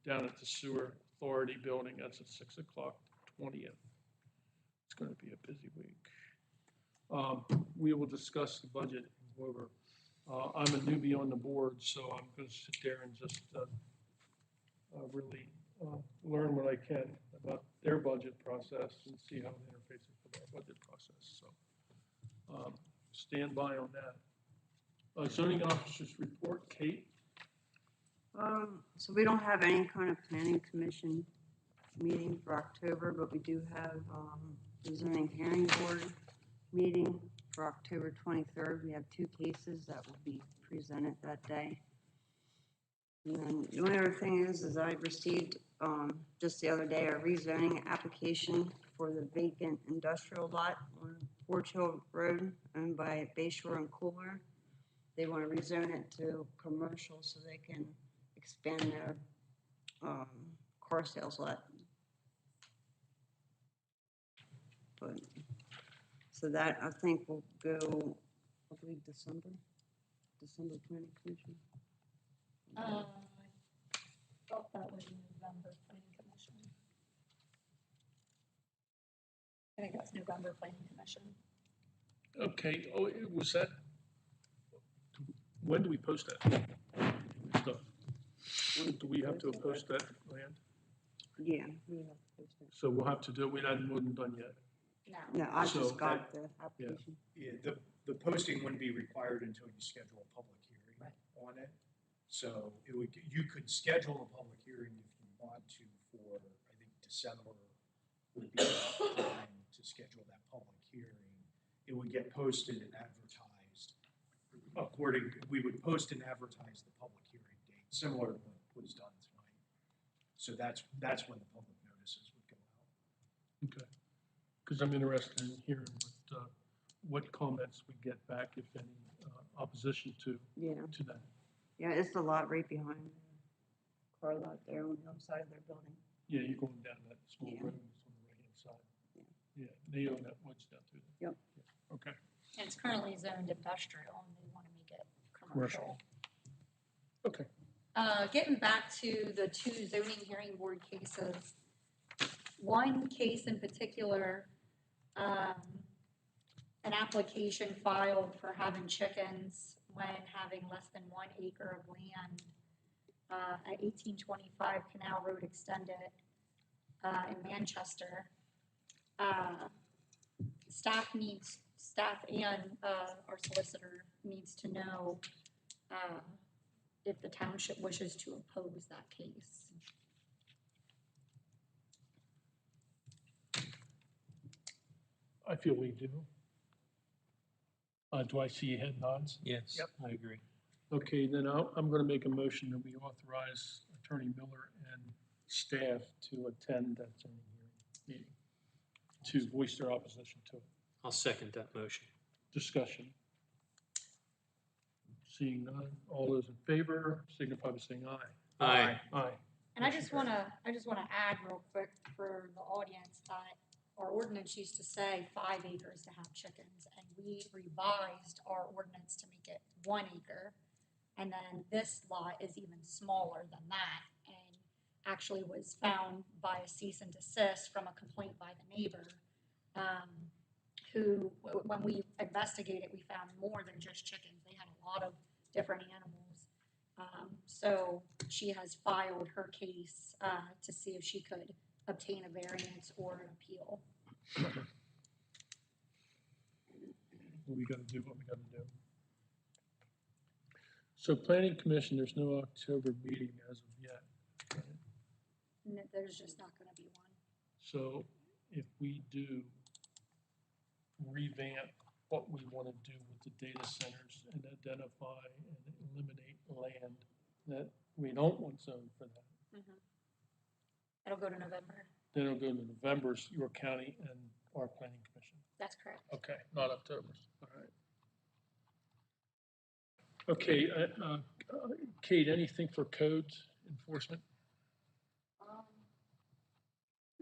down at the Sewer Authority building. That's at 6 o'clock, 20th. It's going to be a busy week. We will discuss the budget and go over. I'm a newbie on the board, so I'm going to sit there and just really learn what I can about their budget process and see how it interfaces with our budget process. So stand by on that. Zoning officers report, Kate. So we don't have any kind of planning commission meeting for October, but we do have, the zoning hearing board meeting for October 23rd. We have 2 cases that will be presented that day. And then the only other thing is I received, just the other day, a rezoning application for the vacant industrial lot on Forge Hill Road owned by Bayshore and Cooler. They want to rezone it to commercial so they can expand their car sales lot. But, so that I think will go, I believe December planning commission. I thought that was November planning commission. I think that's November planning commission. Okay, oh, was that, when do we post that stuff? Do we have to post that land? Yeah, we have to post it. So we'll have to do it, we hadn't done yet. No. No, I So just got the application. Yeah, the posting wouldn't be required until you schedule a public hearing on it. So you could schedule a public hearing if you want to for, I think, December would be the time to schedule that public hearing. It would get posted and advertised we would post and advertise the public hearing date, similar to what was done tonight. So that's when the public notices would go out. Okay, because I'm interested in hearing what comments we get back, if any, opposition to that. Yeah, it's the lot right behind the car lot there on the other side of their building. Yeah, you're going down that small Yeah. road, it's on the right-hand side. Yeah, they own that woods down through there. Yep. Yeah, okay. And it's currently zoned industrial and they want to make it commercial. Okay. Getting back to the 2 zoning hearing board cases, one case in particular, an application filed for having chickens when having less than 1 acre of land at 1825 Canal Road Extended in Manchester. Staff and our solicitor needs to know if the township wishes to oppose that case. I feel we do. Do I see head nods? Yes, Yep. I agree. Okay, then I'm going to make a motion that we authorize Attorney Miller and staff to attend that zoning hearing meeting, to voice their opposition to it. I'll second that motion. Discussion. Seeing none, all those in favor signify by saying aye. Aye. Aye. And I just wanna add real quick for the audience that our ordinance used to say 5 acres to have chickens, and we revised our ordinance to make it 1 acre. And then this lot is even smaller than that, and actually was found by a cease and desist from a complaint by the neighbor, who, when we investigated, we found more than just chickens. They had a lot of different animals. So she has filed her case to see if she could obtain a variance or an appeal. We gotta do what we gotta do. So planning commission, there's no October meeting as of yet. Right? There's just not gonna be one. So if we do revamp what we want to do with the data centers and identify and eliminate land that we don't want zoned for that, It'll go to November. then it'll go to November's, York County and our planning commission. That's correct. Okay, not October's, all right. Okay, Kate, anything for codes enforcement?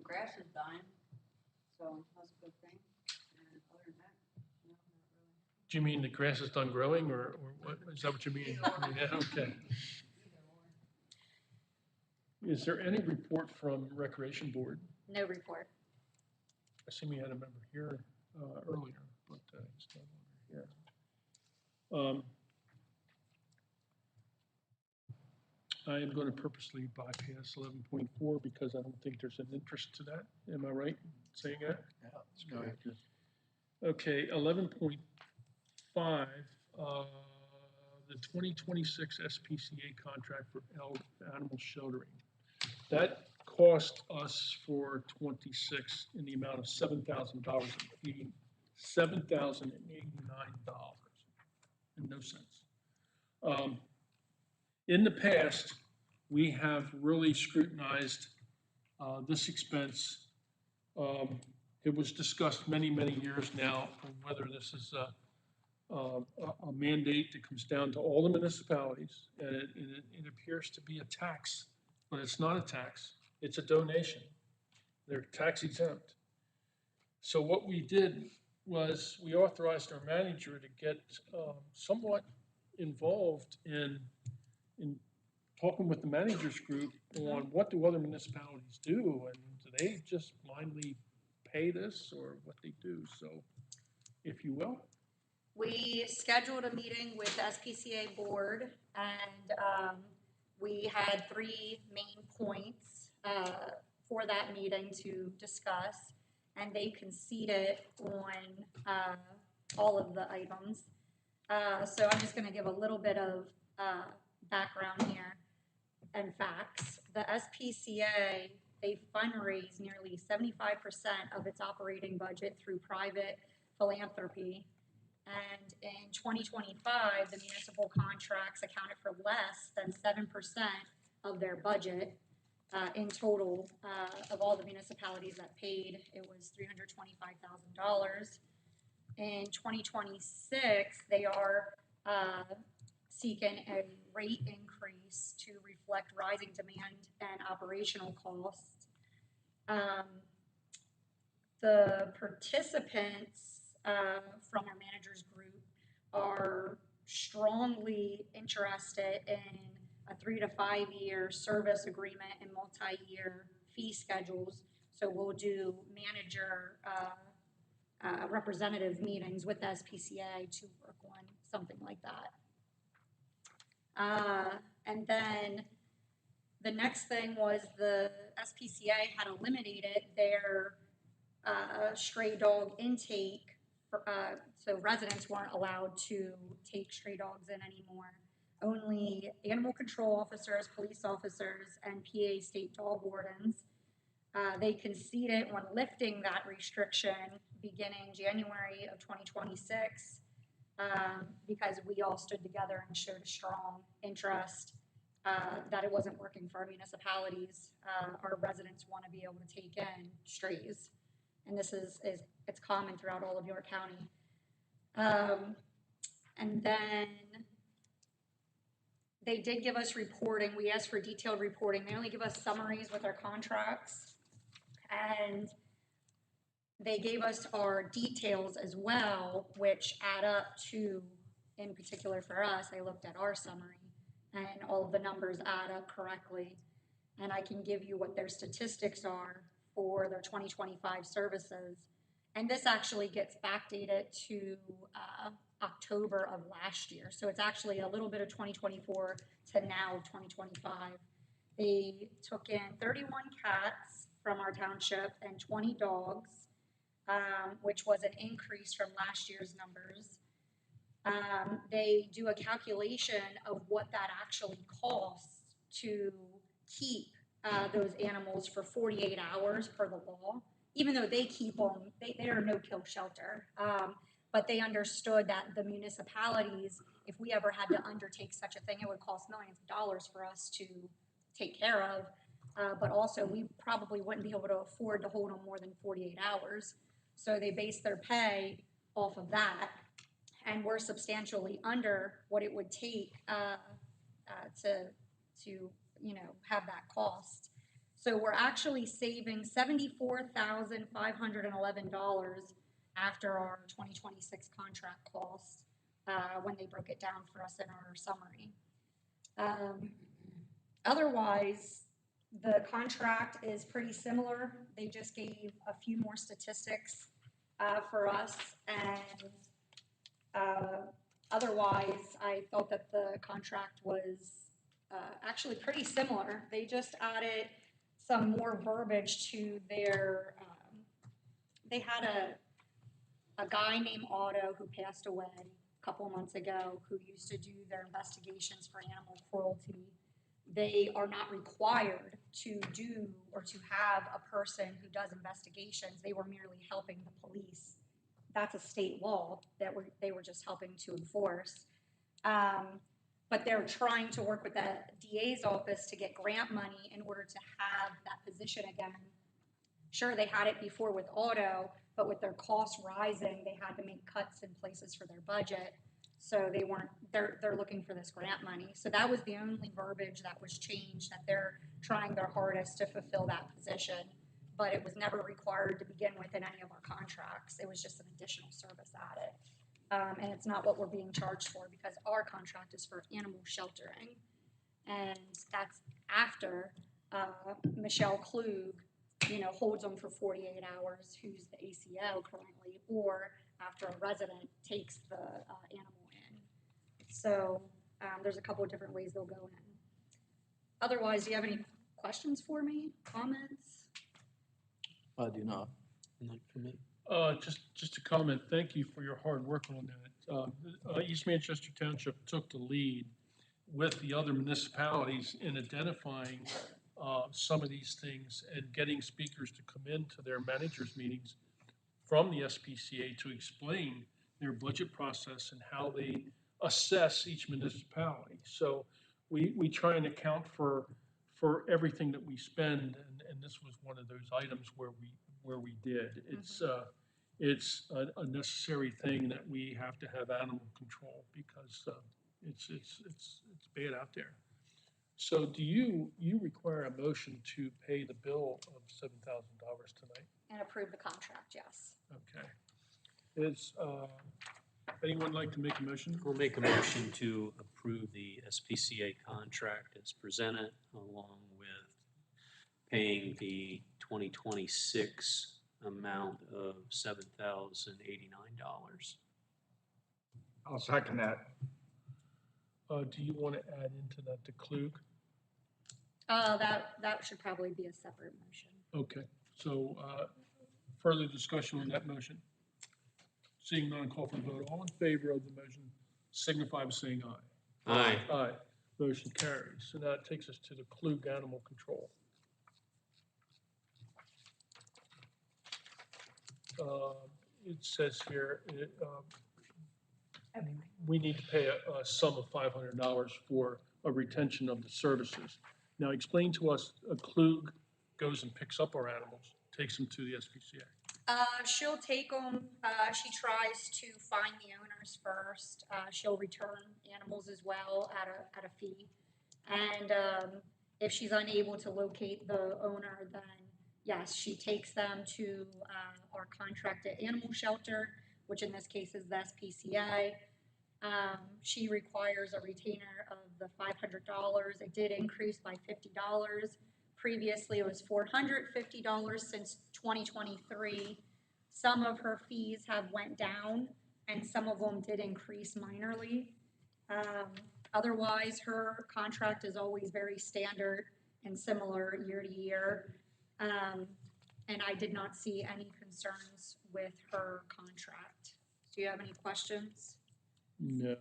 Grass is dying, so that's a good thing. And other than that, no, not really. Do you mean the grass is done growing, or what, is that what you mean? Yeah, okay. Is there any report from Recreation Board? No report. I see we had a member here earlier, but he's no longer here. I am going to purposely bypass 11.4 because I don't think there's an interest to that. Am I right in saying that? Yeah, that's correct. Okay, 11.5, the 2026 SPCA contract for animal sheltering. That cost us for 26 in the amount of $7,000 a feed, $7,089 and no cents. In the past, we have really scrutinized this expense. It was discussed many, many years now on whether this is a mandate that comes down to all the municipalities, and it appears to be a tax, but it's not a tax, it's a donation. They're tax exempt. So what we did was we authorized our manager to get somewhat involved in talking with the managers group on what do other municipalities do, and do they just blindly pay this, or what they do, so if you will. We scheduled a meeting with the SPCA board, and we had 3 main points for that meeting to discuss, and they conceded on all of the items. So I'm just gonna give a little bit of background here and facts. The SPCA, they fundraise nearly 75% of its operating budget through private philanthropy. And in 2025, the municipal contracts accounted for less than 7% of their budget. In total, of all the municipalities that paid, it was $325,000. In 2026, they are seeking a rate increase to reflect rising demand and operational costs. The participants from our managers group are strongly interested in a 3 to 5 year service agreement and multi-year fee schedules. So we'll do manager representative meetings with the SPCA to work on something like that. And then The next thing was the SPCA had eliminated their stray dog intake, so residents weren't allowed to take stray dogs in anymore. Only animal control officers, police officers, and PA state dog wardens. They conceded on lifting that restriction beginning January of 2026, because we all stood together and showed a strong interest that it wasn't working for our municipalities. Our residents want to be able to take in strays, and this is it's common throughout all of York County. And then they did give us reporting. We asked for detailed reporting. They only give us summaries with our contracts, and they gave us our details as well, which add up to, in particular for us, I looked at our summary, and all of the numbers add up correctly. And I can give you what their statistics are for their 2025 services. And this actually gets backdated to October of last year. So it's actually a little bit of 2024 to now 2025. They took in 31 cats from our township and 20 dogs, which was an increase from last year's numbers. They do a calculation of what that actually costs to keep those animals for 48 hours per the law, even though they keep them, they are a no-kill shelter. But they understood that the municipalities, if we ever had to undertake such a thing, it would cost millions of dollars for us to take care of. But also we probably wouldn't be able to afford to hold them more than 48 hours. So they base their pay off of that. And we're substantially under what it would take to have that cost. So we're actually saving $74,511 after our 2026 contract cost when they broke it down for us in our summary. Otherwise, the contract is pretty similar. They just gave a few more statistics for us, and otherwise, I felt that the contract was actually pretty similar. They just added some more verbiage to their, they had a guy named Otto who passed away a couple months ago who used to do their investigations for animal cruelty. They are not required to do or to have a person who does investigations. They were merely helping the police. That's a state law that they were just helping to enforce. But they're trying to work with the DA's office to get grant money in order to have that position again. Sure, they had it before with auto, but with their costs rising, they had to make cuts in places for their budget. So they're looking for this grant money. So that was the only verbiage that was changed, that they're trying their hardest to fulfill that position. But it was never required to begin with in any of our contracts. It was just an additional service added. And it's not what we're being charged for, because our contract is for animal sheltering. And that's after Michelle Klug, holds them for 48 hours, who's the ACO currently, or after a resident takes the animal in. So there's a couple of different ways they'll go in. Otherwise, do you have any questions for me, comments? I do not. Not for me. Just a comment, thank you for your hard work on that. East Manchester Township took the lead with the other municipalities in identifying some of these things and getting speakers to come into their managers' meetings from the SPCA to explain their budget process and how they assess each municipality. So we try and account for everything that we spend, and this was one of those items where we did. It's a necessary thing that we have to have animal control, because it's bad out there. So do you require a motion to pay the bill of $7,000 tonight? And approve the contract, yes. Okay. Is anyone like to make a motion? We'll make a motion to approve the SPCA contract as presented, along with paying the 2026 amount of $7,089. I'll second that. Do you want to add into that the Klug? That should probably be a separate motion. Okay, so, further discussion on that motion? Seeing none, call for the vote. All in favor of the motion signify by saying aye. Aye. Aye. Motion carries. So that takes us to the Klug Animal Control. It says here, we need to pay a sum of $500 for a retention of the services. Now, explain to us, a Klug goes and picks up our animals, takes them to the SPCA. She'll take them, she tries to find the owners first. She'll return animals as well at a fee. And, if she's unable to locate the owner, then yes, she takes them to, our contracted animal shelter, which in this case is the SPCA. She requires a retainer of the $500. It did increase by $50. Previously, it was $450 since 2023. Some of her fees have went down, and some of them did increase minorly. Otherwise, her contract is always very standard and similar year to year. And I did not see any concerns with her contract. Do you have any questions? No, and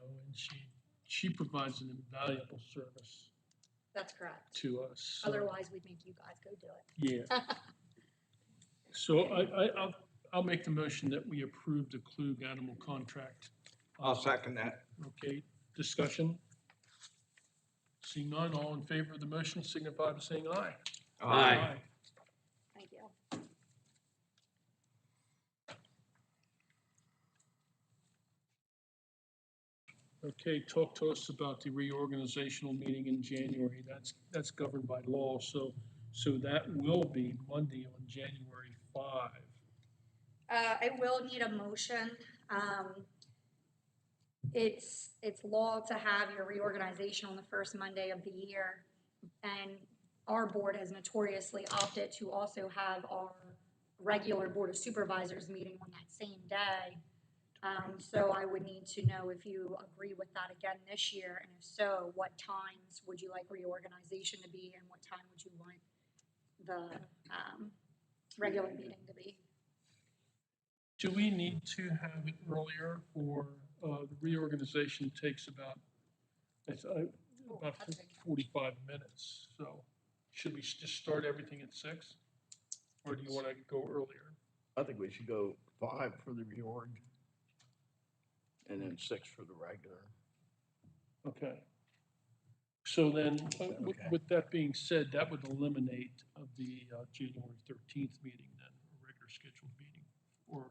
she provides an invaluable service That's correct. to us. So, Otherwise, we'd make you guys go do it. yeah. So I'll make the motion that we approve the Klug animal contract. I'll second that. Okay, discussion? Seeing none, all in favor of the motion signify by saying aye. Aye. Thank you. Okay, talk to us about the reorganizational meeting in January. That's governed by law, so that will be Monday on January 5. I will need a motion. It's law to have your reorganization on the first Monday of the year. And our board has notoriously opted to also have our regular Board of Supervisors meeting on that same day. So I would need to know if you agree with that again this year, and if so, what times would you like reorganization to be, and what time would you like the regular meeting to be? Do we need to have it earlier, or the reorganization takes about 45 minutes? So should we just start everything at 6? Or do you want to go earlier? I think we should go 5 for the reorg, and then 6 for the regular. Okay. So then, Okay. with that being said, that would eliminate the January 13th meeting then, a regular scheduled meeting, or,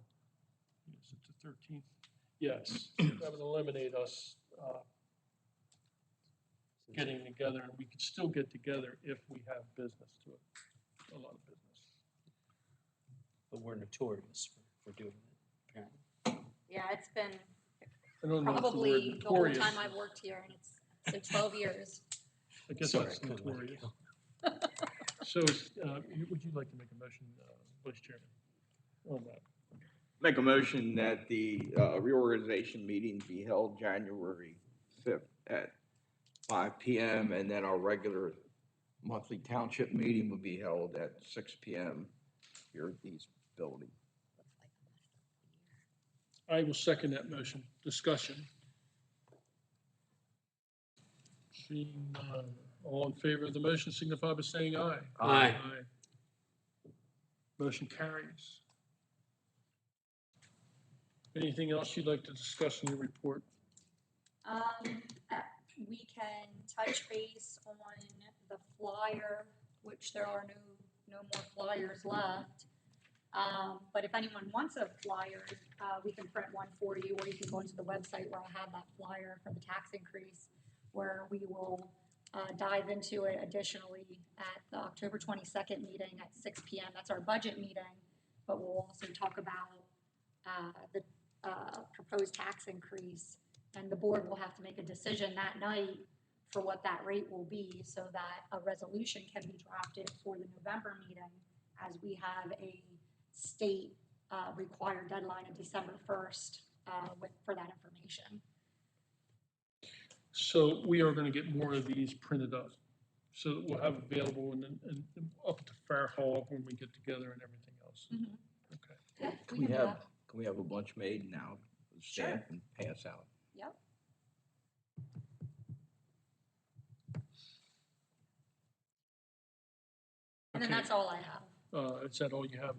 is it the 13th? Yes, that would eliminate us getting together, and we could still get together if we have business to it, a lot of business. But we're notorious for doing it, apparently. Yeah, it's been I don't know if the word probably the whole notorious- time I've worked here, and it's, so 12 years. I guess Sorry, that's I couldn't let it notorious. go. So, would you like to make a motion, Vice Chairman, on that? Make a motion that the reorganization meeting be held January 5th at 5 PM, and then our regular monthly township meeting will be held at 6 PM here at these buildings. I will second that motion. Discussion. Seeing none. All in favor of the motion signify by saying aye. Aye. Motion carries. Anything else you'd like to discuss in your report? We can touch base on the flyer, which there are no more flyers left. But if anyone wants a flyer, we can print one for you, or you can go into the website where I'll have that flyer for the tax increase, where we will dive into it additionally at the October 22nd meeting at 6 PM. That's our budget meeting, but we'll also talk about the proposed tax increase, and the board will have to make a decision that night for what that rate will be, so that a resolution can be drafted for the November meeting, as we have a state required deadline of December 1st for that information. So we are going to get more of these printed up so that we'll have available and up to Fair Hall when we get together and everything else. Mhm. Okay. Yeah, Can we we can do have, that. can we have a bunch made now, for the staff, and pass out? Yep. And then Okay. that's all I have. Is that all you have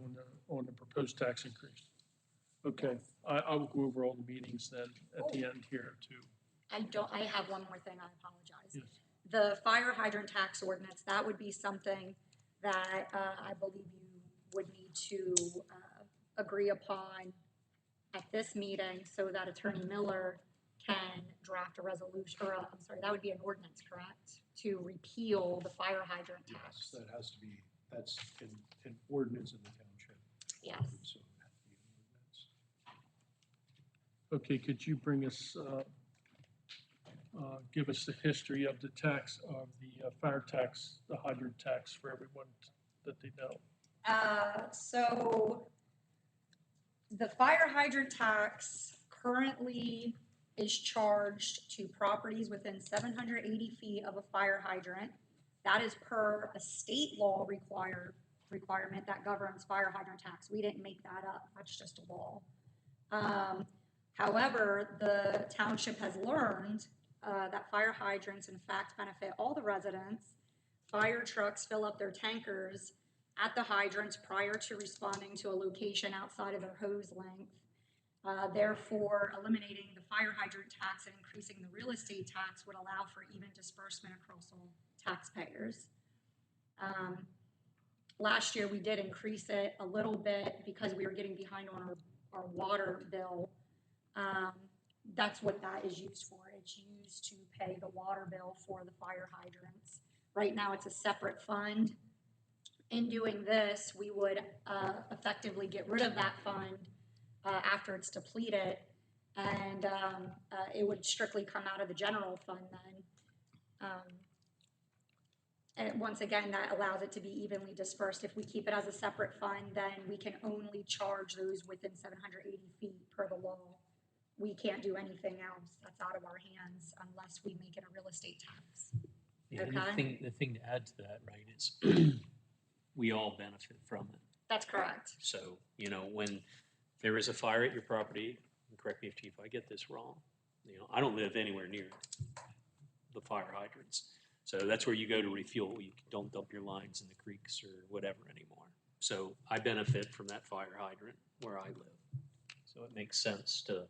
on the proposed tax increase? Okay, I will go over all the meetings then at the end here too. I have one more thing, I apologize. Yes. The fire hydrant tax ordinance, that would be something that, I believe you would need to, agree upon at this meeting so that Attorney Miller can draft a resolution, or, I'm sorry, that would be an ordinance, correct? To repeal the fire hydrant Yes, tax. that has to be, that's an ordinance in the township. Yes. So it has to be an ordinance. Okay, could you bring us, give us the history of the tax, of the fire tax, the hydrant tax for everyone that they know? So the fire hydrant tax currentment is charged to properties within 780 feet of a fire hydrant. That is per a state law requirement that governs fire hydrant tax. We didn't make that up. That's just a law. However, the township has learned that fire hydrants in fact benefit all the residents. Fire trucks fill up their tankers at the hydrants prior to responding to a location outside of their hose length. Therefore, eliminating the fire hydrant tax and increasing the real estate tax would allow for even disbursement across all taxpayers. Last year, we did increase it a little bit because we were getting behind on our water bill. That's what that is used for. It's used to pay the water bill for the fire hydrants. Right now, it's a separate fund. In doing this, we would effectively get rid of that fund after it's depleted, and it would strictly come out of the general fund then. And once again, that allows it to be evenly dispersed. If we keep it as a separate fund, then we can only charge those within 780 feet per the law. We can't do anything else. That's out of our hands unless we make it a real estate tax. Yeah, and Okay. the thing to add to that, right, is we all benefit from it. That's correct. So, you know, when there is a fire at your property, and correct me if Chief, I get this wrong, you know, I don't live anywhere near the fire hydrants. So that's where you go to refuel. You don't dump your lines in the creeks or whatever anymore. So I benefit from that fire hydrant where I live. So it makes sense to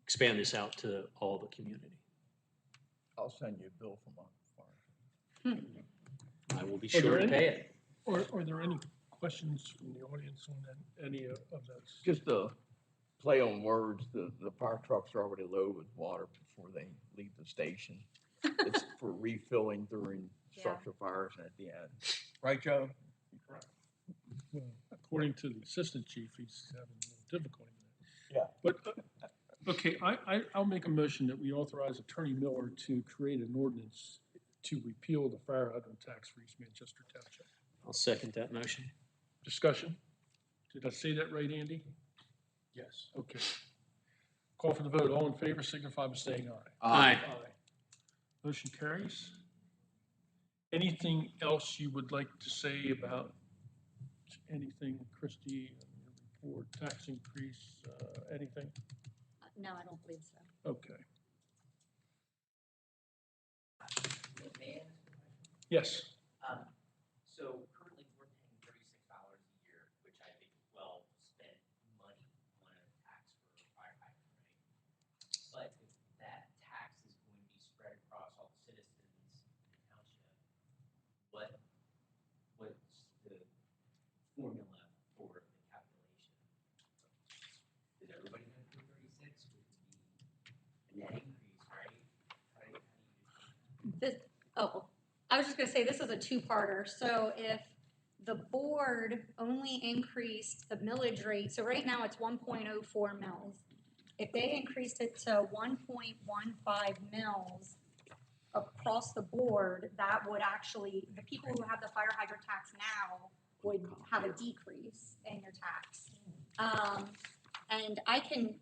expand this out to all the community. I'll send you a bill from my fire. I will be Are there sure to any- pay it. Are there any questions from the audience on any of those? Just a play on words, the fire trucks are already loaded with water before they leave the station. It's for refilling during structure fires and at the end. Right, Joe? Well, according to the assistant chief, he's having a little difficulty with Yeah. it. But, okay, I'll make a motion that we authorize Attorney Miller to create an ordinance to repeal the fire hydrant tax for East Manchester Township. I'll second that motion. Discussion? Did I say that right, Andy? Yes. Okay. Call for the vote. All in favor signify by saying aye. Aye. Motion carries. Anything else you would like to say about anything, Christie, on your report, tax increase, anything? No, I don't believe so. Okay. Yes. So currently we're paying $36 a year, which I think is well spent money on a tax for a fire hydrant, right? But if that tax is going to be spread across all the citizens in the township, what's the formula for the calculation? Is everybody going to pay 36? Would it be a net increase, right? How do you I was just gonna say, this is a two-parter. So if the board only increased the millage rate, so right now it's 1.04 mils. If they increased it to 1.15 mils across the board, that would actually, the people who have the fire hydrant tax now would have a decrease in your tax. And I can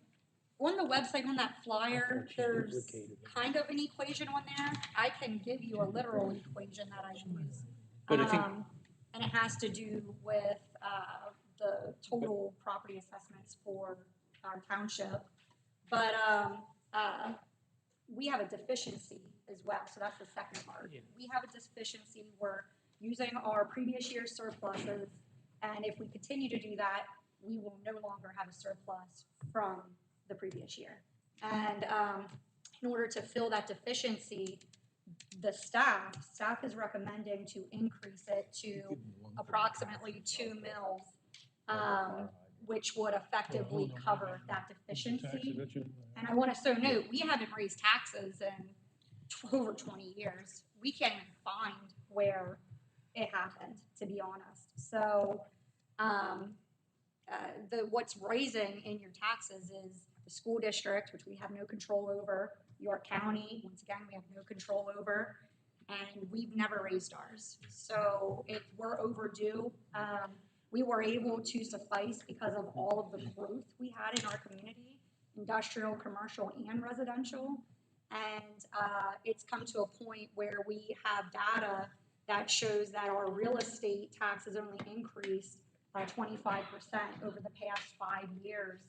On the website, on that flyer, she there's duplicated it. kind of an equation on there. I can give you a literal equation that I use. But I think- And it has to do with, the total property assessments for our township. But, we have a deficiency as well, so that's the second part. Yeah. We have a deficiency, we're using our previous year's surpluses, and if we continue to do that, we will no longer have a surplus from the previous year. And in order to fill that deficiency, the staff is recommending to increase it to approximately 2 mils, which would effectively cover that deficiency. And I want to so note, we haven't raised taxes in over 20 years. We can't even find where it happened, to be honest. So what's raising in your taxes is the school district, which we have no control over, York County, once again, we have no control over, and we've never raised ours. So if we're overdue, we were able to suffice because of all of the growth we had in our community, industrial, commercial, and residential. And it's come to a point where we have data that shows that our real estate taxes only increased by 25% over the past 5 years.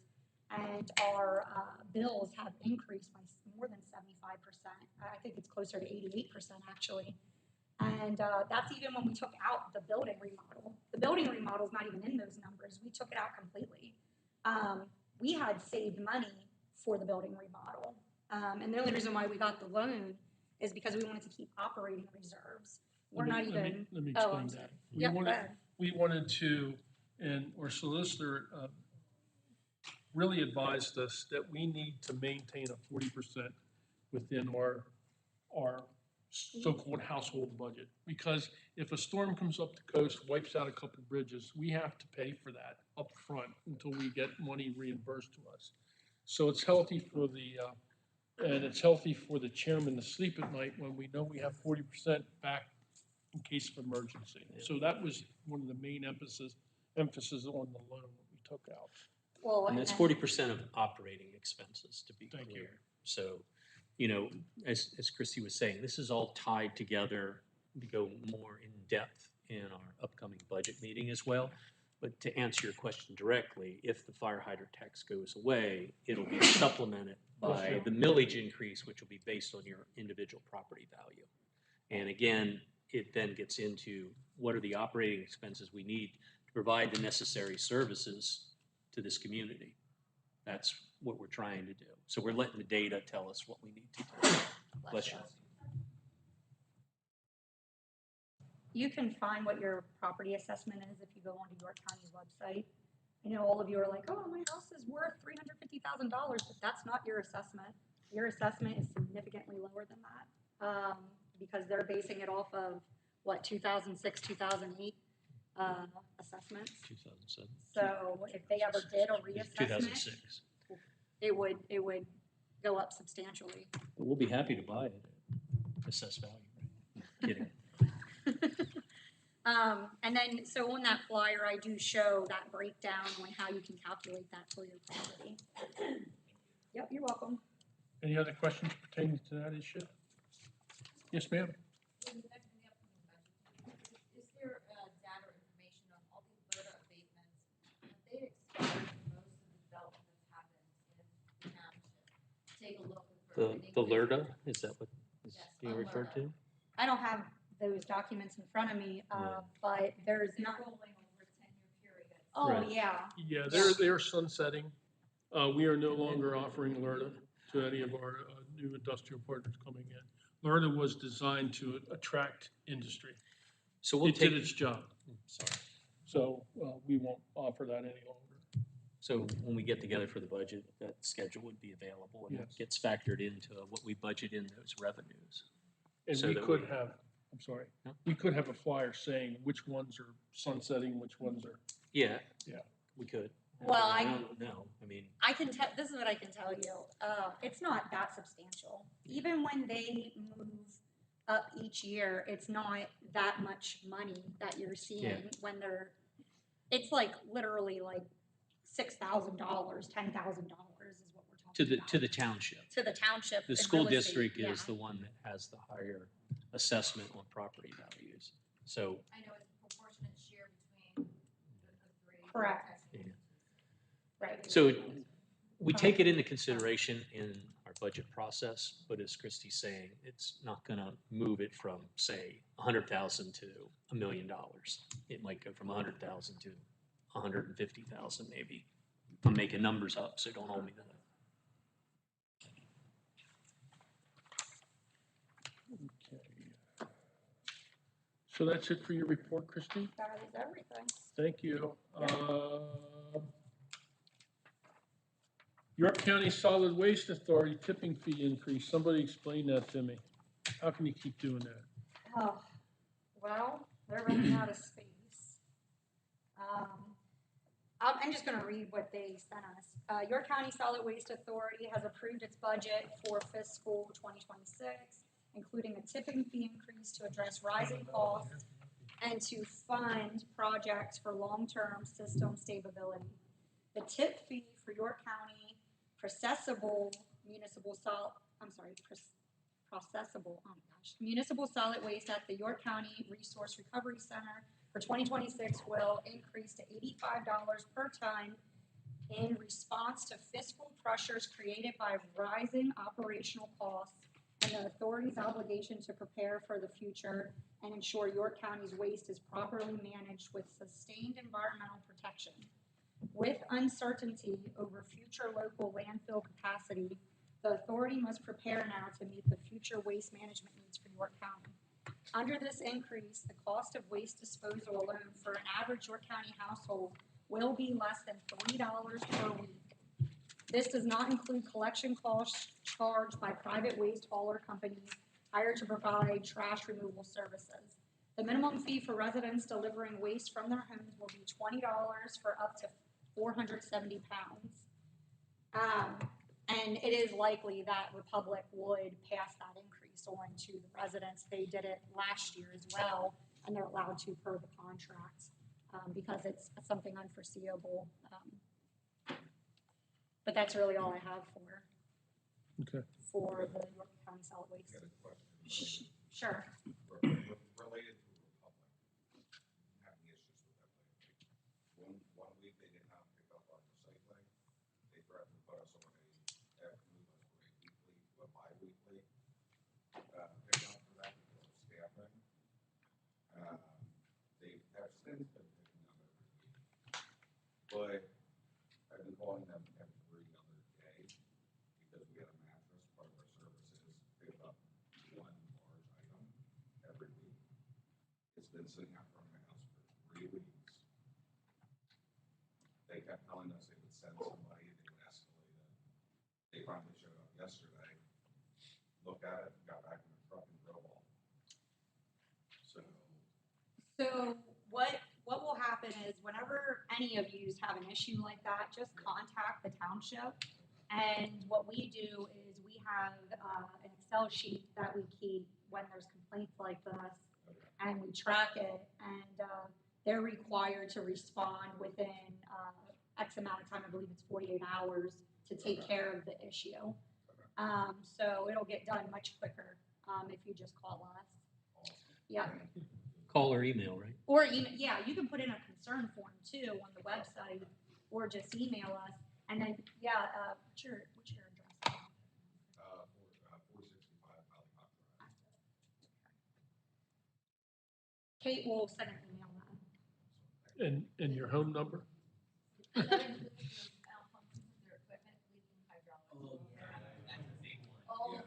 And our bills have increased by more than 75%. I think it's closer to 88% actually. And that's even when we took out the building remodel. The building remodel is not even in those numbers. We took it out completely. We had saved money for the building remodel. And the only reason why we got the loan is because we wanted to keep operating reserves. We're not even. Let me Oh, explain I'm that. sorry. We Yep, go wanted- ahead. We wanted to, and our solicitor really advised us that we need to maintain a 40% within our so-called household budget. Because if a storm comes up the coast, wipes out a couple bridges, we have to pay for that up front until we get money reimbursed to us. So it's healthy for and it's healthy for the chairman to sleep at night when we know we have 40% back in case of emergency. So that was one of the main emphasis on the loan that we took out. Well, And that's 40% of operating expenses, to be Thank you. clear. So, you know, as Christy was saying, this is all tied together to go more in depth in our upcoming budget meeting as well. But to answer your question directly, if the fire hydrant tax goes away, it'll be supplemented by the millage increase, which will be based on your individual property value. And again, it then gets into what are the operating expenses we need to provide the necessary services to this community. That's what we're trying to do. So we're letting the data tell us what we need to do. Bless you. You can find what your property assessment is if you go onto York County's website. I know all of you are like, oh, my house is worth $350,000, but that's not your assessment. Your assessment is significantly lower than that, because they're basing it off of, what, 2006, 2008 assessments? 2007. So if they ever did a reassessment, 2006. it would go up substantially. But we'll be happy to buy it at assessed value, right? Kidding. And then, so on that flyer, I do show that breakdown on how you can calculate that for your property. Yep, you're welcome. Any other questions pertaining to that issue? Yes, ma'am. Is there data or information on all the LERTA abatements? Have they expired for most of the development that's happened in the township? Take a look for The LERTA, is that what is Yes, being on referred LERTA. to? I don't have those documents in front of me, but there's They're not. rolling over a 10-year period. Oh, Right. yeah. Yeah, they're sunsetting. We are no longer offering LERTA to any of our new industrial partners coming in. LERTA was designed to attract industry. So we'll It did take, its job. sorry. So we won't offer that any longer. So when we get together for the budget, that schedule would be available and it Yes. gets factored into what we budget in those revenues. And So we that could we- have, I'm sorry, No? we could have a flyer saying which ones are sunsetting, which ones are. Yeah. Yeah. We could. Well, I I- don't know. I mean, I can tell, this is what I can tell you, it's not that substantial. Even when they move up each year, it's not that much money that you're seeing when it's like literally like $6,000, $10,000 is what we're To talking the about. township. To the township. The and school real estate, district is yeah. the one that has the higher assessment on property values. So, I know it's a proportionate share between the three. Correct. yeah. Right. So we take it into consideration in our budget process, but as Christie's saying, it's not gonna move it from, say, 100,000 to $1 million. It might go from 100,000 to 150,000 maybe. I'm making numbers up, so don't hold me to that. Okay. So that's it for your report, Christie? That is everything. Thank you. York County Solid Waste Authority tipping fee increase. Somebody explain that to me. How can you keep doing that? Oh, well, they're running out of space. I'm just gonna read what they sent us. York County Solid Waste Authority has approved its budget for fiscal 2026, including a tipping fee increase to address rising costs and to fund projects for long-term system stability. The tip fee for York County processable municipal solid waste at the York County Resource Recovery Center for 2026 will increase to $85 per ton in response to fiscal pressures created by rising operational costs and the authority's obligation to prepare for the future and ensure York County's waste is properly managed with sustained environmental protection. With uncertainty over future local landfill capacity, the authority must prepare now to meet the future waste management needs for York County. Under this increase, the cost of waste disposal alone for an average York County household will be less than $3 per week. This does not include collection costs charged by private waste hauler companies hired to provide trash removal services. The minimum fee for residents delivering waste from their homes will be $20 for up to 470 pounds. And it is likely that Republic would pass that increase on to the residents. They did it last year as well, and they're allowed to per the contract, because it's something unforeseeable. But that's really all I have for Okay. the York County Solid Waste. Sure. Related to Republic, having issues with that lately. One week they did not pick up our recycling. They threatened to put us on move us from a weekly to a bi-weekly pickup for that because of staffing. They have since been picking up every week, but I've been calling them every other day because we had a mattress. Part of our services pick up one large item every week. It's been sitting out front of my house for 3 weeks. They kept telling us they would send somebody, they would escalate it. They finally showed up yesterday, looked at it, got back in the truck and drove off. So what will happen is whenever any of you have an issue like that, just contact the township. And what we do is we have an Excel sheet that we keep when there's complaints like this, and we track it, and they're required to respond within X amount of time, I believe it's 48 hours, to take care of the issue. So it'll get done much quicker if you just call us. Yeah. Call or email, right? Or email, yeah, you can put in a concern form too on the website, or just email us, and then, what's your address? 465 Valley Hot Drive. Kate will send an email then. And your home number? And that includes malfunctions with their equipment, leaking hydraulics. Oh, yeah, that's a big one. All over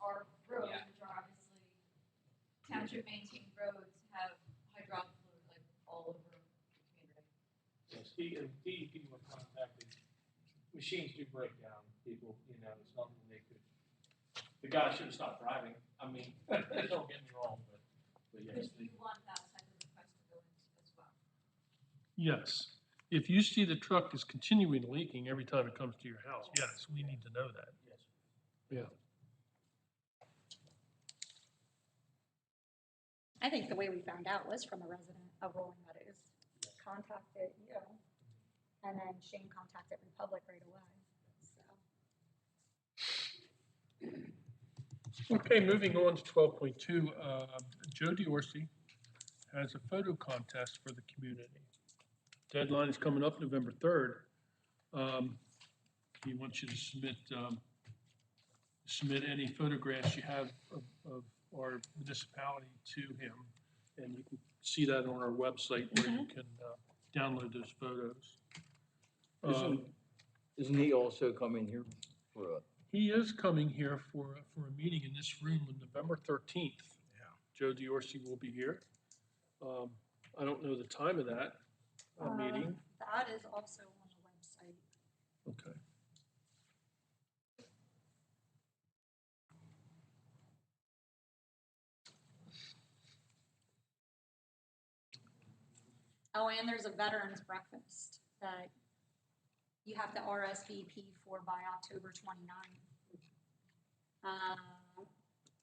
our roads, which are obviously township maintained roads, have hydraulic fluid like all over the community. Yes, DEP was contacted. Machines do break down, people, it's nothing they could, the guy should have stopped driving. I mean, don't get me wrong, but yes. Would you want that type of request to go in as well? Yes. If you see the truck is continuing leaking every time it comes to your house, yes, we need to know that. Yes. Yeah. I think the way we found out was from a resident of Rolling Meadows. Contacted you, and then Shane contacted Republic right away, so. Okay, moving on to 12.2, Joe Diorsi has a photo contest for the community. Deadline is coming up November 3rd. He wants you to submit any photographs you have of our municipality to him. And you can see that on our website where you can download those photos. Isn't he also coming here for a? He is coming here for a meeting in this room on November 13th. Yeah. Joe Diorsi will be here. I don't know the time of that meeting. That is also on the website. Okay. Oh, and there's a veterans breakfast that you have to RSVP for by October 29th.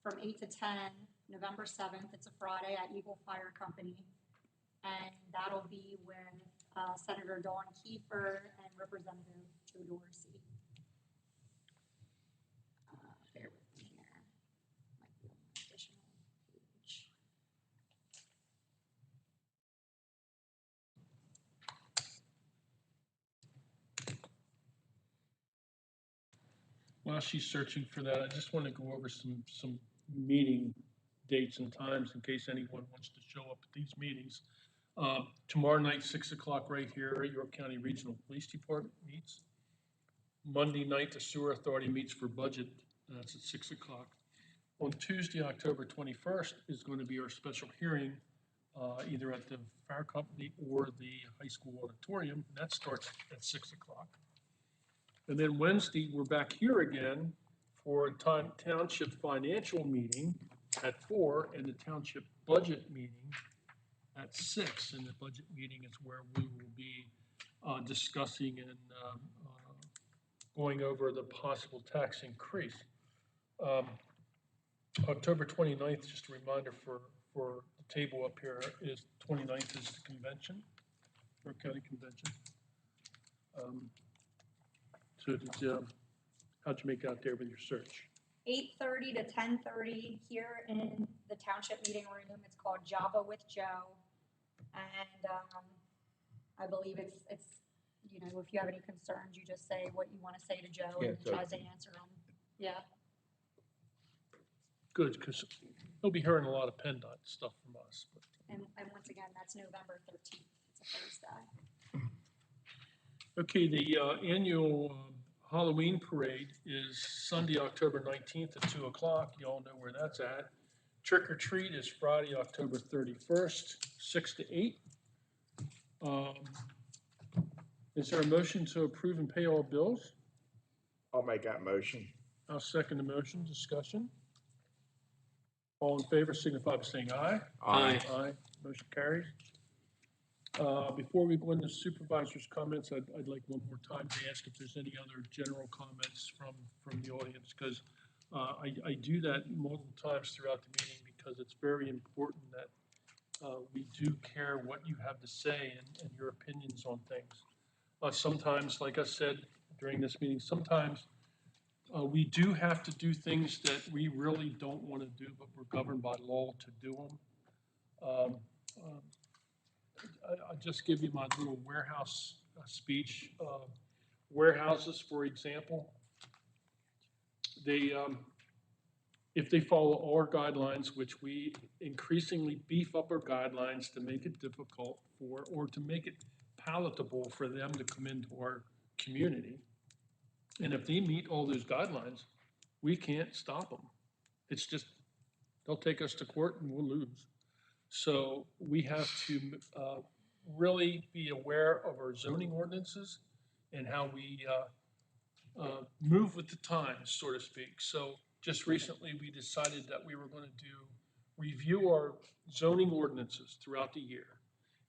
From 8 to 10, November 7th, it's a Friday at Eagle Fire Company. And that'll be with Senator Dawn Kiefer and Representative Joe Dorsey. Bear with me here. Might be on an additional page. While she's searching for that, I just want to go over some meeting dates and times in case anyone wants to show up at these meetings. Tomorrow night, 6 o'clock right here, York County Regional Police Department meets. Monday night, the Sewer Authority meets for budget, and that's at 6 o'clock. On Tuesday, October 21st is going to be our special hearing, either at the fire company or the high school auditorium, and that starts at 6 o'clock. And then Wednesday, we're back here again for a township financial meeting at 4 and the township budget meeting at 6. And the budget meeting is where we will be discussing and going over the possible tax increase. October 29th, just a reminder for the table up here, is 29th is the convention, York County Convention. So how'd you make out there with your search? 8:30 to 10:30 here in the township meeting room. It's called Java with Joe. And I believe it's, you know, if you have any concerns, you just say what you want to say to Joe and he tries to answer them. Yeah. Good, because he'll be hearing a lot of PennDOT stuff from us. But. And once again, that's November 13th. It's a Thursday. Okay, the annual Halloween parade is Sunday, October 19th at 2 o'clock. You all know where that's at. Trick or treat is Friday, October 31st, 6 to 8. Is there a motion to approve and pay all bills? I'll make that motion. I'll second the motion. Discussion. All in favor signify by saying aye. Aye. Aye. Motion carries. Before we go into supervisors' comments, I'd like one more time to ask if there's any other general comments from the audience, because I do that multiple times throughout the meeting because it's very important that we do care what you have to say and your opinions on things. Sometimes, like I said during this meeting, sometimes we do have to do things that we really don't want to do, but we're governed by law to do them. I'll just give you my little warehouse speech. Warehouses, for example, they, if they follow our guidelines, which we increasingly beef up our guidelines to make it difficult for, or to make it palatable for them to come into our community. And if they meet all those guidelines, we can't stop them. It's just, they'll take us to court and we'll lose. So we have to really be aware of our zoning ordinances and how we move with the times, so to speak. So just recently, we decided that we were going to review our zoning ordinances throughout the year.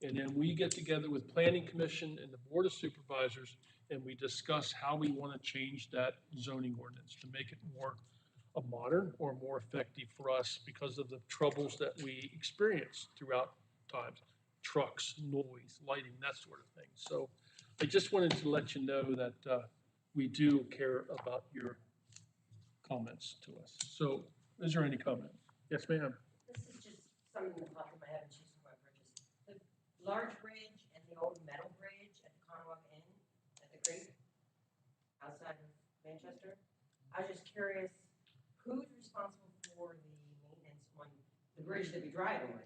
And then we get together with Planning Commission and the Board of Supervisors, and we discuss how we want to change that zoning ordinance to make it more modern or more effective for us because of the troubles that we experience throughout times. Trucks, noise, lighting, that sort of thing. So I just wanted to let you know that we do care about your comments to us. So Is there any comment? Yes, ma'am. This is just something that popped in my head when she's talking about bridges. The large bridge and the old metal bridge at the Conway Inn at the creek outside of Manchester. I was just curious, who's responsible for the maintenance on the bridge that we drive on?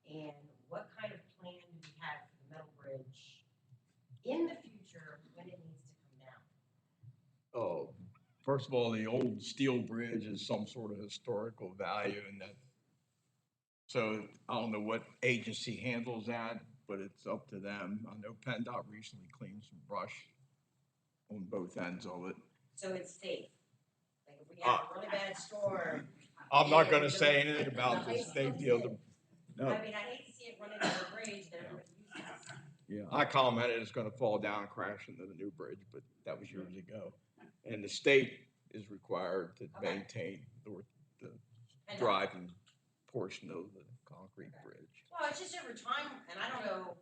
And what kind of plan do we have for the metal bridge in the future when it needs to come down? Oh, first of all, the old steel bridge is some sort of historical value and that. So I don't know what agency handles that, but it's up to them. I know PennDOT recently cleaned some brush on both ends of it. So it's safe. Like if we have a really bad storm. I'm not gonna and say anything about the safety of the, no. I mean, I hate to see it run into the bridge that everybody uses. Yeah, I commented it's gonna fall down and crash into the new bridge, but that was years ago. And the state is required to maintain the driving portion of the concrete bridge. Well, it's just over time, and I don't know,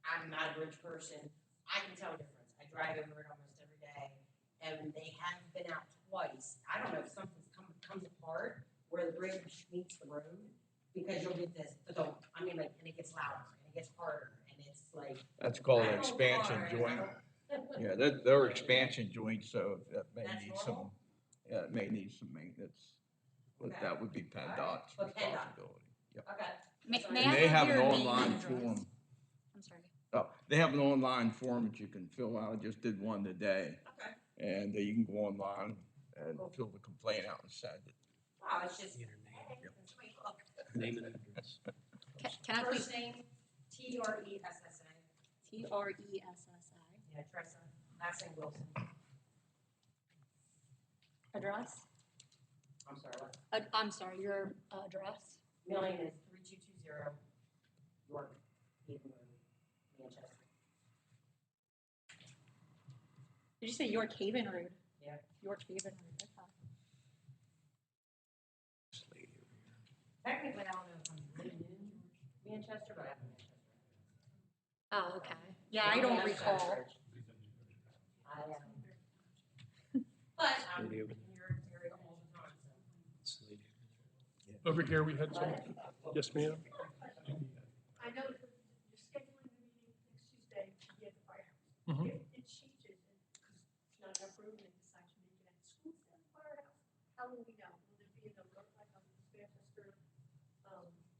I'm not a bridge person, I can tell a difference. I drive over it almost every day, and they have been out twice. I don't know if something's comes apart where the bridge meets the road, because you'll get this, I mean, like, and it gets louder, and it gets harder, and it's like. That's called I an don't expansion car, joint. I don't- Yeah, they're expansion joints, so that may That's need normal? yeah, it may need some maintenance. But Okay. that would be PennDOT's But PennDOT. responsibility. Yep. Okay. May Sorry. may And I they have have an your name online and address? form. I'm sorry. Oh, they have an online form that you can fill out. I just did one today. Okay. And you can go online and fill the complaint out and send it. Wow, it's just. Get her name. Hey, that's my book. Name and address. Can I please? First name, Tressa. Tressa. Yeah, Tressa. Last name Wilson. Address? I'm sorry, what? I'm sorry, your address? Mailing is 3220 York Haven Road, Manchester. Did you say York Haven Road? Yeah. York Haven Road, okay. Technically, I don't know if I'm living in Manchester, but I'm in Manchester. Oh, okay. Yeah, I don't recall. But I'm Lady in over your area all the time, so. It's the lady over there. Over here, we had some, yes, ma'am? I know that you're scheduling the meeting next Tuesday to be at the firehouse. Mhm. If it changes, and, because it's not enough room, and they decide to make it at the school instead of the firehouse, how will we know? Will there be an alert like on the Manchester,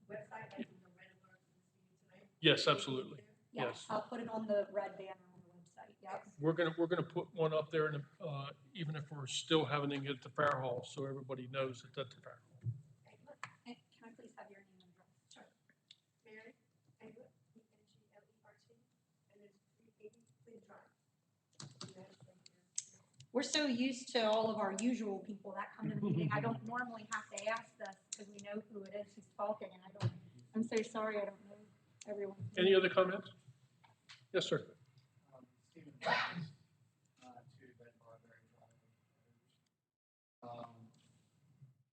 website, like in the red alert for this meeting tonight? Yes, absolutely. Yes, Yes. I'll put it on the red banner on the website, yep. We're gonna put one up there, and even if we're still having it at the Fair Hall, so everybody knows it's at the Fair Hall. And can I please have your name and address? Sure. Mary, Engler, ENGLERT, and it's 380 Clean Drive. We're so used to all of our usual people that come to the meeting. I don't normally have to ask this because we know who it is who's talking, and I'm so sorry I don't know everyone. Any other comments? Yes, sir. Stephen Thomas, to Ben Barberry Drive.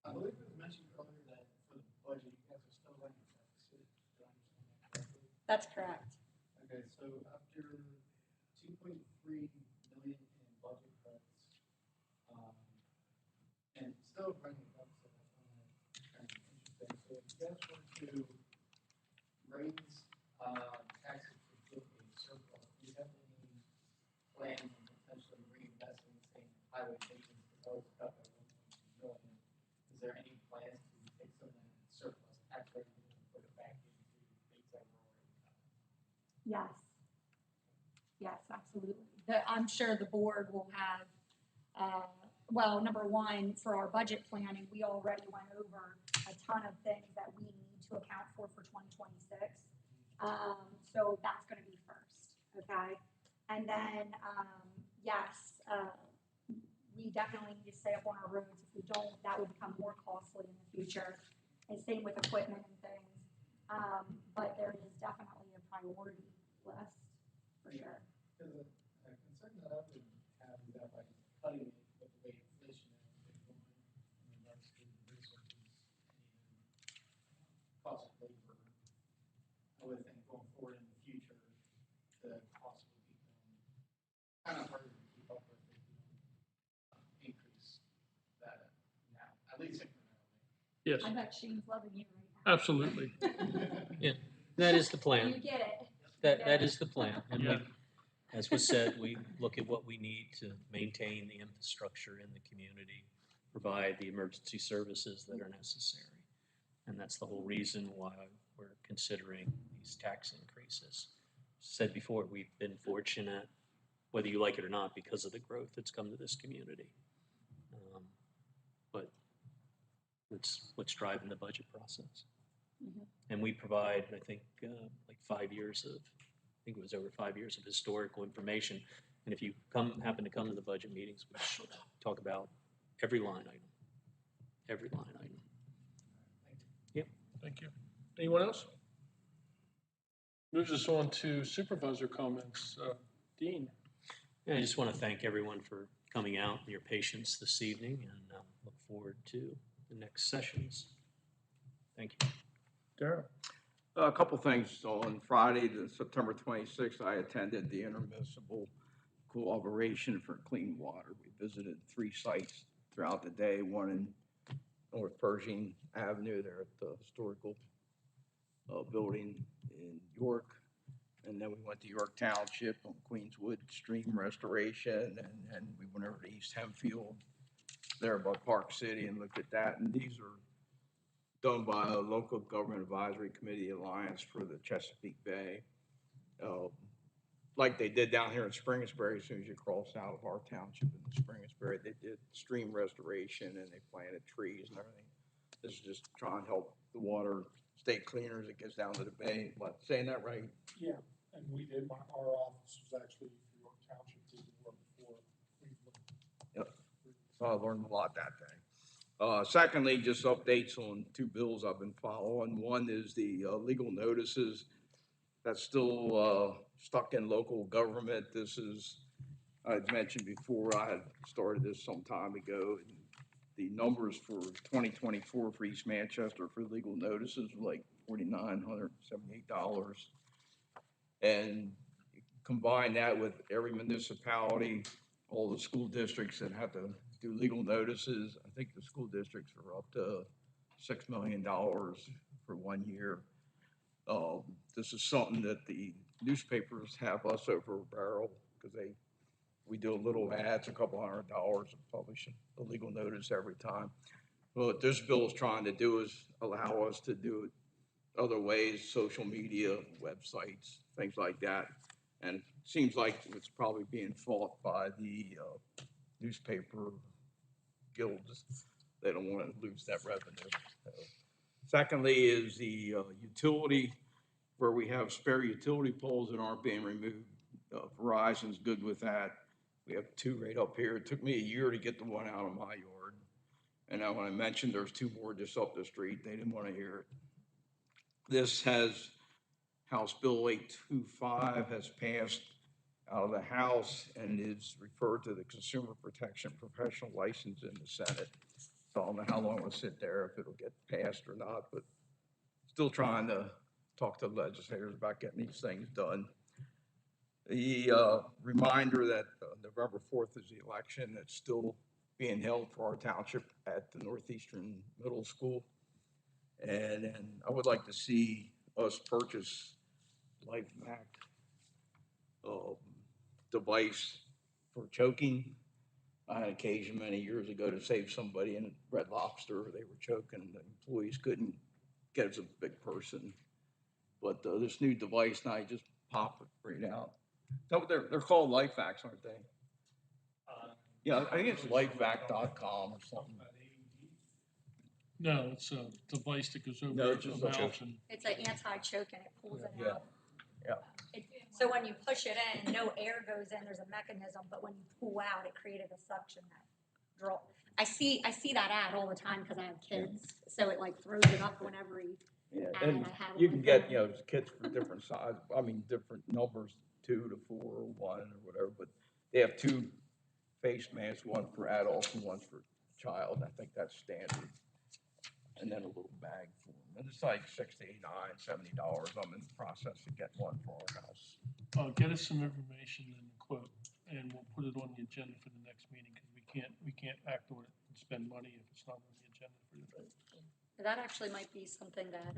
I believe it was mentioned earlier that for the budget, you guys are still running a deficit. Do I understand that correctly? That's correct. Okay, so after 2.3 million in budget cuts, and still running a deficit, I find that kind of interesting. So if you guys were to raise taxes to get a surplus, you definitely need plans on potentially reinvesting, say, in highway maintenance, because that was cut by 1.2 million. Is there any plans to take some of that surplus tax revenue and put it back into things that were already cut? Yes. Yes, absolutely. I'm sure the board will have, well, number one, for our budget planning, we already went over a ton of things that we need to account for 2026. So that's gonna be first, okay? And then, yes, we definitely need to stay up on our roads. If we don't, that would become more costly in the future. And same with equipment and things. But there is definitely a priority list, for sure. Because a concern that I would have is that by cutting it with the way inflation has been going in regards to the resources and cost of labor, I would think going forward in the future, the cost would become kind of harder to keep up with if you don't increase that now, at least incrementally. Yes, I bet Shane's loving you right now. absolutely. Yeah, that is the You plan. get it. That is the plan. And Yeah. as was said, we look at what we need to maintain the infrastructure in the community, provide the emergency services that are necessary. And that's the whole reason why we're considering these tax increases. Said before, we've been fortunate, whether you like it or not, because of the growth that's come to this community. But it's what's driving the budget process. And we provide, I think, like 5 years of, I think it was over 5 years of historical information. And if you happen to come to the budget meetings, we talk about every line item. Every line item. Yep. Thank you. Anyone else? Moves us on to supervisor comments. Dean? Yeah, I just want to thank everyone for coming out and your patience this evening, and look forward to the next sessions. Thank you. Darrell? A couple things. On Friday, September 26th, I attended the Intermunicipal Cooperation for Clean Water. We visited 3 sites throughout the day, one in North Pershing Avenue there at the historical building in York. And then we went to York Township on Queenswood Stream Restoration, and we went over to East Hempfield there by Park City and looked at that. And these are done by a local government advisory committee alliance for the Chesapeake Bay. Like they did down here in Springersbury, as soon as you cross out of our township in Springersbury, they did stream restoration and they planted trees and everything. This is just trying to help the water stay cleaner as it gets down to the bay. What, saying that right? Yeah, and we did, our office was actually York Township, did the work before Cleveland. Yep. So I learned a lot that day. Secondly, just updates on 2 bills I've been following. One is the legal notices that's still stuck in local government. This is, I'd mentioned before, I had started this some time ago. And the numbers for 2024 for East Manchester for legal notices were like $4,978. And combine that with every municipality, all the school districts that have to do legal notices. I think the school districts are up to $6 million for 1 year. This is something that the newspapers have us over a barrel because we do a little ads, a couple $100 and publish a legal notice every time. What this bill is trying to do is allow us to do it other ways, social media, websites, things like that. And it seems like it's probably being fought by the newspaper guilds. They don't want to lose that revenue. Secondly is the utility, where we have spare utility poles that aren't being removed. Verizon's good with that. We have 2 right up here. It took me a year to get the one out of my yard. And now when I mentioned there's 2 more just up the street, they didn't want to hear it. This has House Bill 825 has passed out of the House and is referred to the Consumer Protection Professional License in the Senate. So I don't know how long it'll sit there, if it'll get passed or not, but still trying to talk to legislators about getting these things done. The reminder that November 4th is the election that's still being held for our township at the Northeastern Middle School. And I would like to see us purchase LifeVac device for choking. I had occasion many years ago to save somebody in Red Lobster. They were choking. The employees couldn't get as a big person. But this new device now, you just pop it right out. So they're called LifeVacs, aren't they? Yeah, I think it's lifevac.com or something. No, it's a device that goes over No, it's the just mouth like and. It's an anti-choke and it pulls it Yeah. out. Yeah. So when you push it in, no air goes in, there's a mechanism, but when you pull out, it created a suction that draw. I see that ad all the time because I have kids, so it like throws it up whenever he. Yeah, and you can get, kits for different size, different numbers, 2 to 4 or 1 or whatever, but they have 2 face masks, one for adults and one for child. I think that's standard. And then a little bag for them. And it's like $69, $70. I'm in the process of getting one for our house. Get us some information and a quote, and we'll put it on the agenda for the next meeting, because we can't act on it and spend money if it's not on the agenda for the day. That actually might be something that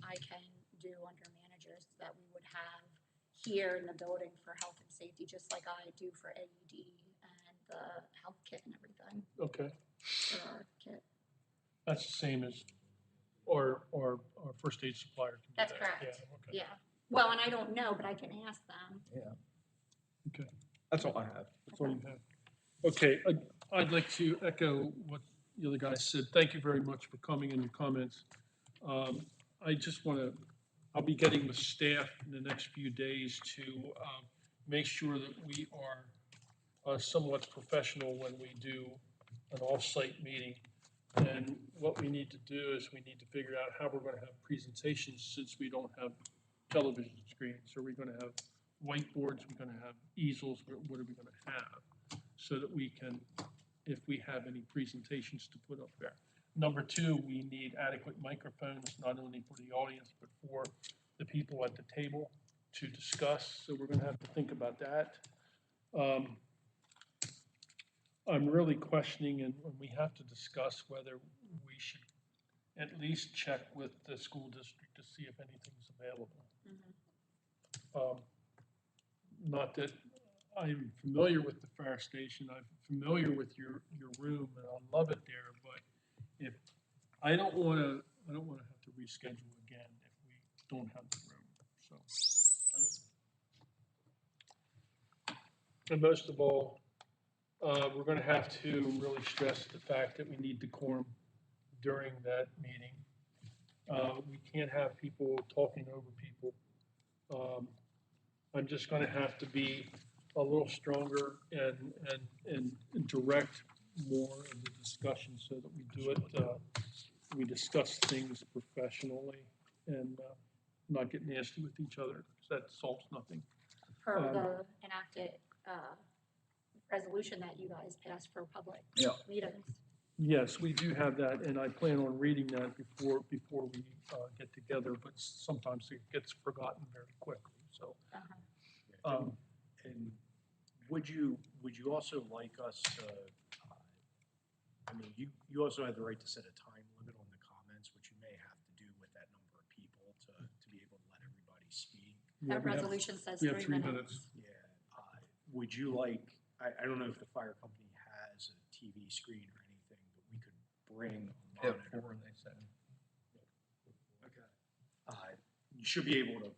I can do under managers, that we would have here in the building for health and safety, just like I do for AED and the health kit and everything Okay, for our kit. that's the same as, or first aid supplier can do that. That's correct. Yeah, okay. Yeah. Well, and I don't know, but I can ask them. Okay, That's all I have. that's all you have. Okay, I'd like to echo what the other guy said. Thank you very much for coming and your comments. I just want to, I'll be getting with staff in the next few days to make sure that we are somewhat professional when we do an off-site meeting. And what we need to do is we need to figure out how we're going to have presentations since we don't have television screens. Are we going to have whiteboards? We're going to have easels? What are we going to have? So that we can, if we have any presentations to put up there. Number two, we need adequate microphones, not only for the audience, but for the people at the table to discuss. So we're going to have to think about that. I'm really questioning, and we have to discuss whether we should at least check with the school district to see if anything's available. Not that I'm familiar with the fire station, I'm familiar with your room, and I love it there, but if, I don't wanna have to reschedule again if we don't have the room, so. And most of all, we're gonna have to really stress the fact that we need decorum during that meeting. We can't have people talking over people. I'm just gonna have to be a little stronger and direct more of the discussion so that we do it, we discuss things professionally and not get nasty with each other, because that solves nothing. Per the enacted resolution that you guys passed for public meetings. Yes, we do have that, and I plan on reading that before we get together, but sometimes it gets forgotten very quickly, so. And would you also like us to, I mean, you also have the right to set a time limit on the comments, which you may have to do with that number of people to be able to let everybody speak. That resolution says We have 3 minutes. Yeah, would you like, I don't know if the fire company has a TV screen or anything, but we could bring a monitor. they said. Okay. You should be able to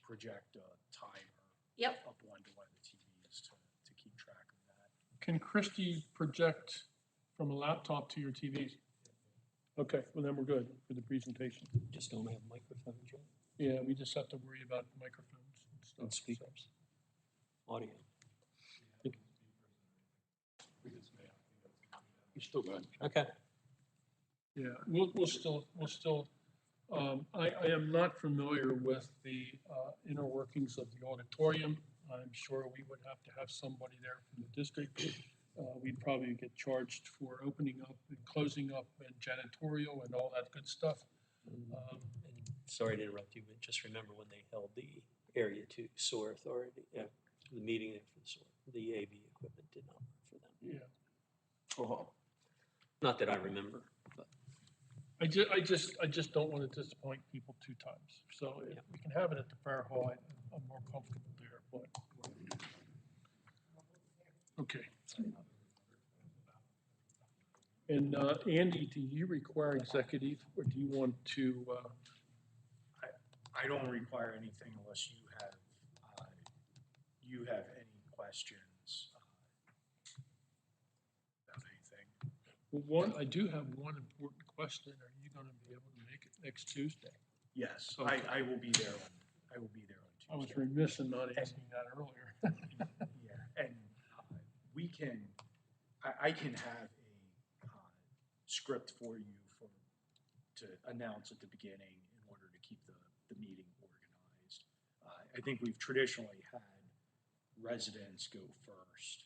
project a timer. Yep. Up one to one of the TVs to keep track of that. Can Christie project from a laptop to your TVs? Okay, well then we're good for the presentation. Just don't have microphones, right? Yeah, we just have to worry about microphones and stuff. And speakers. Audio. You're still good. Okay. Yeah, we'll still, I am not familiar with the inner workings of the auditorium. I'm sure we would have to have somebody there from the district. We'd probably get charged for opening up and closing up and janitorial and all that good stuff. And sorry to interrupt you, but just remember when they held the Area 2 SOAR Authority, the meeting there for the SOAR, the AV equipment did not work for them. Yeah. Oh, Not that I remember, but. I just don't want to disappoint people 2 times. So if we can have it at the fire hall, I'm more comfortable there, but. Okay. And Andy, do you require executive, or do you want to? I don't require anything unless you have any questions about anything. Well, I do have one important question. Are you going to be able to make it next Tuesday? Yes, Okay. I will be there on Tuesday. I was remiss in not asking that earlier. Yeah, and we can, I can have a script for you to announce at the beginning in order to keep the meeting organized. I think we've traditionally had residents go first,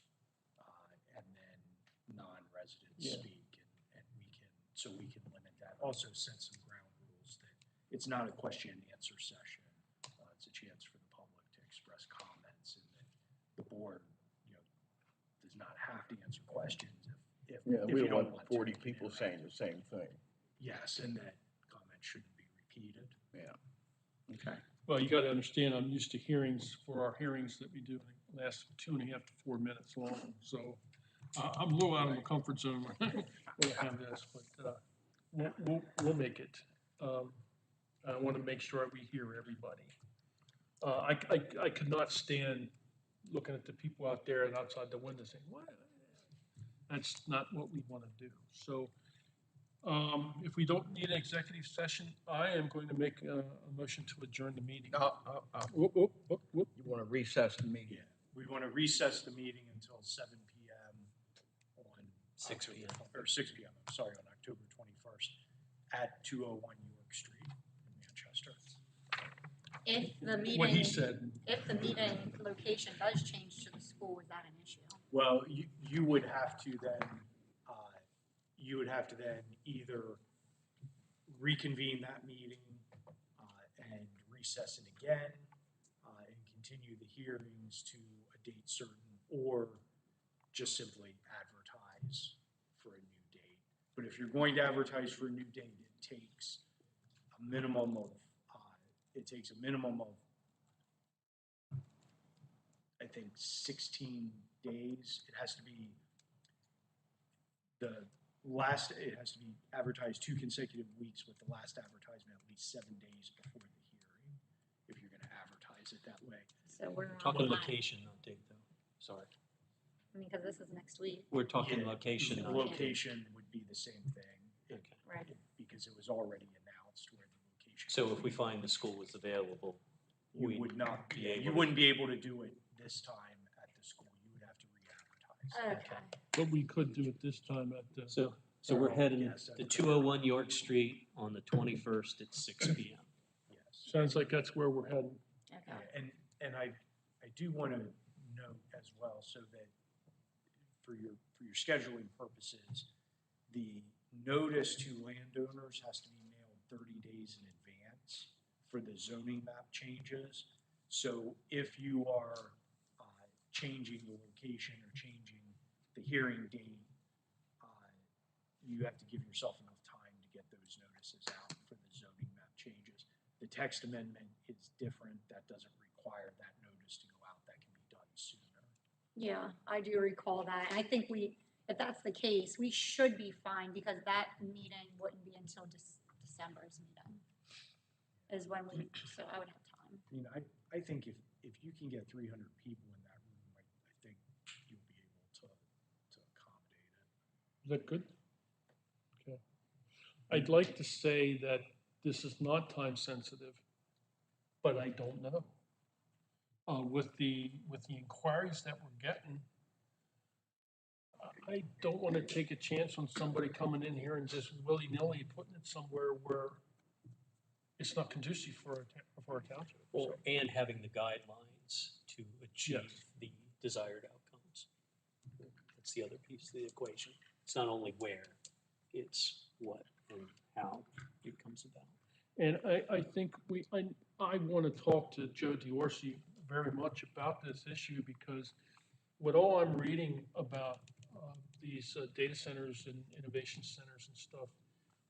and then non-residents speak, and we can limit that. Also set some ground rules that it's not a question and answer session. It's a chance for the public to express comments, and that the board, does not have to answer questions if Yeah, if we you don't don't want want 40 to. people saying the same thing. yes, and that comment shouldn't be repeated. Yeah. Okay. Well, you gotta understand, I'm used to hearings, for our hearings that we do, they last 2.5 to 4 minutes long, so I'm a little out of my comfort zone when I have this, but we'll make it. I wanna make sure we hear everybody. I could not stand looking at the people out there and outside the window saying, what? That's not what we wanna do. So, if we don't need an executive session, I am going to make a motion to adjourn the meeting. Whoop, whoop, whoop, whoop. You want to recess the meeting? We want to recess the meeting until 7 PM on. 6 p.m. Or 6 PM, I'm sorry, on October 21st at 201 York Street in Manchester. If the What he meeting, said. if the meeting location does change to the school, is that an issue? Well, you would have to then, either reconvene that meeting and recess it again and continue the hearings to a date certain, or just simply advertise for a new date. But if you're going to advertise for a new date, it takes a minimum of, I think, 16 days. It has to be it has to be advertised 2 consecutive weeks with the last advertisement at least 7 days before the hearing, if you're gonna advertise it that way. So we're Talking on that. location, not date, though. Sorry. I mean, because this is next week. We're talking Yeah, location, the not date. location would be the same thing. Okay. Right. Because it was already announced where the location. So if we find the school was available, You we would not be be, able you to- wouldn't be able to do it this time at the school. You would have to re-advertise. Okay. But we could do it this time at the. So we're heading Yes, to 201 York Street on the 21st at 6 PM. Yes. Sounds like that's where we're heading. Okay. And I do want to note as well, so that for your scheduling purposes, the notice to landowners has to be mailed 30 days in advance for the zoning map changes. So if you are changing the location or changing the hearing date, you have to give yourself enough time to get those notices out for the zoning map changes. The text amendment is different. That doesn't require that notice to go out. That can be done sooner. Yeah, I do recall that. I think if that's the case, we should be fine because that meeting wouldn't be until December's meeting. Is when so I would have time. I mean, I think if you can get 300 people in that room, I think you'll be able to accommodate it. Is that good? Okay. I'd like to say that this is not time sensitive, but I don't know. With the inquiries that we're getting, I don't want to take a chance on somebody coming in here and just willy-nilly putting it somewhere where it's not conducive for our township. Well, and having the guidelines to achieve Yes. the desired outcomes. That's the other piece of the equation. It's not only where, it's what and how it comes about. And I think I want to talk to Joe Diorsi very much about this issue because with all I'm reading about these data centers and innovation centers and stuff,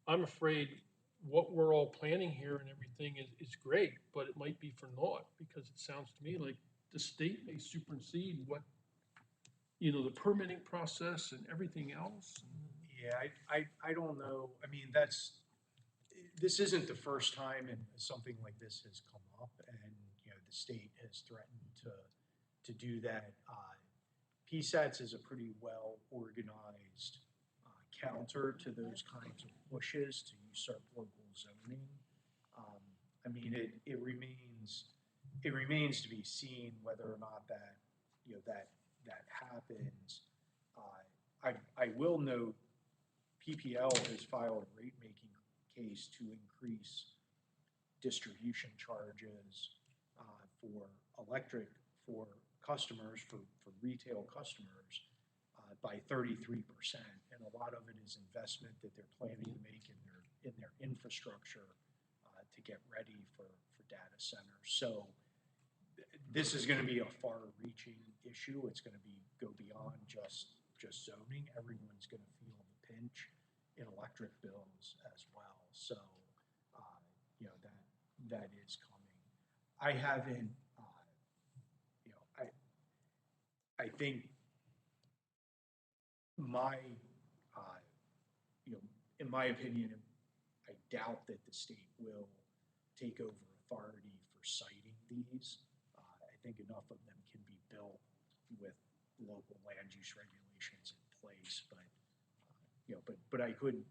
I'm afraid what we're all planning here and everything is great, but it might be for naught because it sounds to me like the state may supersede what, the permitting process and everything else. Yeah, I don't know. I mean, this isn't the first time something like this has come up, and the state has threatened to do that. PSATs is a pretty well organized counter to those kinds of pushes to usurp local zoning. I mean, it remains to be seen whether or not that happens. I will note PPL has filed a rate making case to increase distribution charges for electric for customers, for retail customers, by 33%. And a lot of it is investment that they're planning to make in their infrastructure to get ready for data centers. So this is going to be a far-reaching issue. It's going to go beyond just zoning. Everyone's going to feel the pinch in electric bills as well. So, you know, that is coming. I haven't, you know, I think my, you know, in my opinion, I doubt that the state will take over authority for citing these. I think enough of them can be built with local land use regulations in place, but, you know, but I could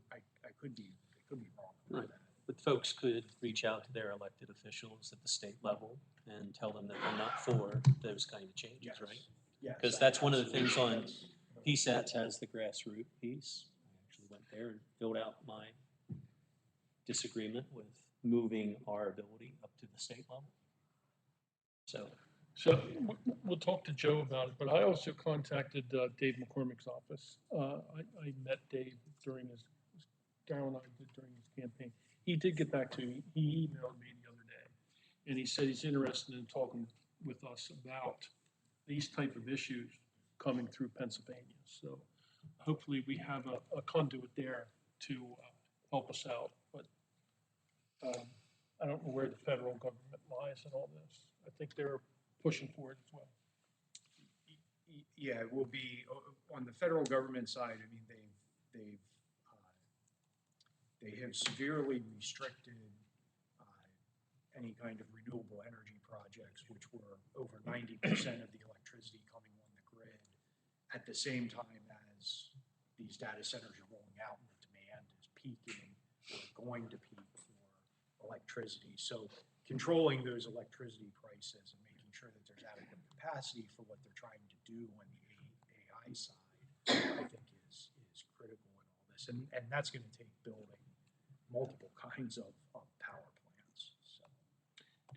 be wrong about Right. that. But folks could reach out to their elected officials at the state level and tell them that they're not for those kind of changes, Yes. right? Yes, Because that's one of the things on absolutely. PSATs has the grassroots piece. I actually went there and filled out my disagreement with moving our ability up to the state level. So, We'll talk to Joe about it, but I also contacted Dave McCormick's office. I met Dave during Darrell and I did during his campaign. He did get back to me. He emailed me the other day, and he said he's interested in talking with us about these type of issues coming through Pennsylvania. So hopefully we have a conduit there to help us out. But I don't know where the federal government lies in all this. I think they're pushing for it as well. Yeah, it will be on the federal government side. I mean, they have severely restricted any kind of renewable energy projects, which were over 90% of the electricity coming on the grid at the same time as these data centers are rolling out and the demand is peaking or going to peak for electricity. So controlling those electricity prices and making sure that there's adequate capacity for what they're trying to do on the AI side, I think is critical in all this. And that's going to take building multiple kinds of power plants. So.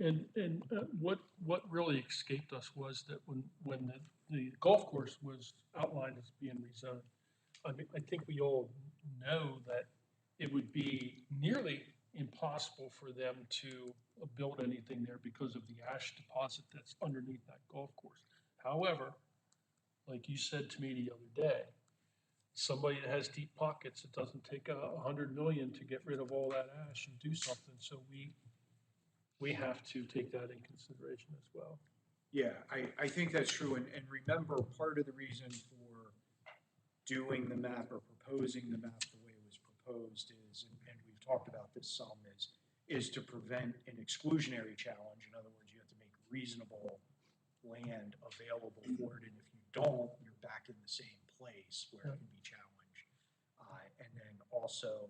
And what really escaped us was that when the golf course was outlined as being rezoned, I mean, I think we all know that it would be nearly impossible for them to build anything there because of the ash deposit that's underneath that golf course. However, like you said to me the other day, somebody that has deep pockets, it doesn't take 100 million to get rid of all that ash and do something. So we have to take that in consideration as well. Yeah, I think that's true. And remember, part of the reason for doing the map or proposing the map the way it was proposed is, and we've talked about this some, is to prevent an exclusionary challenge. In other words, you have to make reasonable land available for it. And if you don't, you're back in the same place where it can be challenged. And then also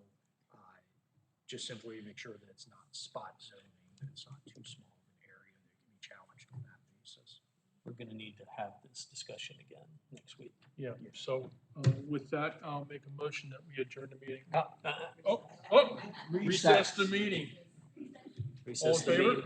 just simply make sure that it's not spot zoning, that it's not too small of an area that can be challenged on that basis. we're going to need to have this discussion again next week. Yeah, so with that, I'll make a motion that we adjourn the meeting. Uh, Recess the meeting. All in Recess the favor? meeting.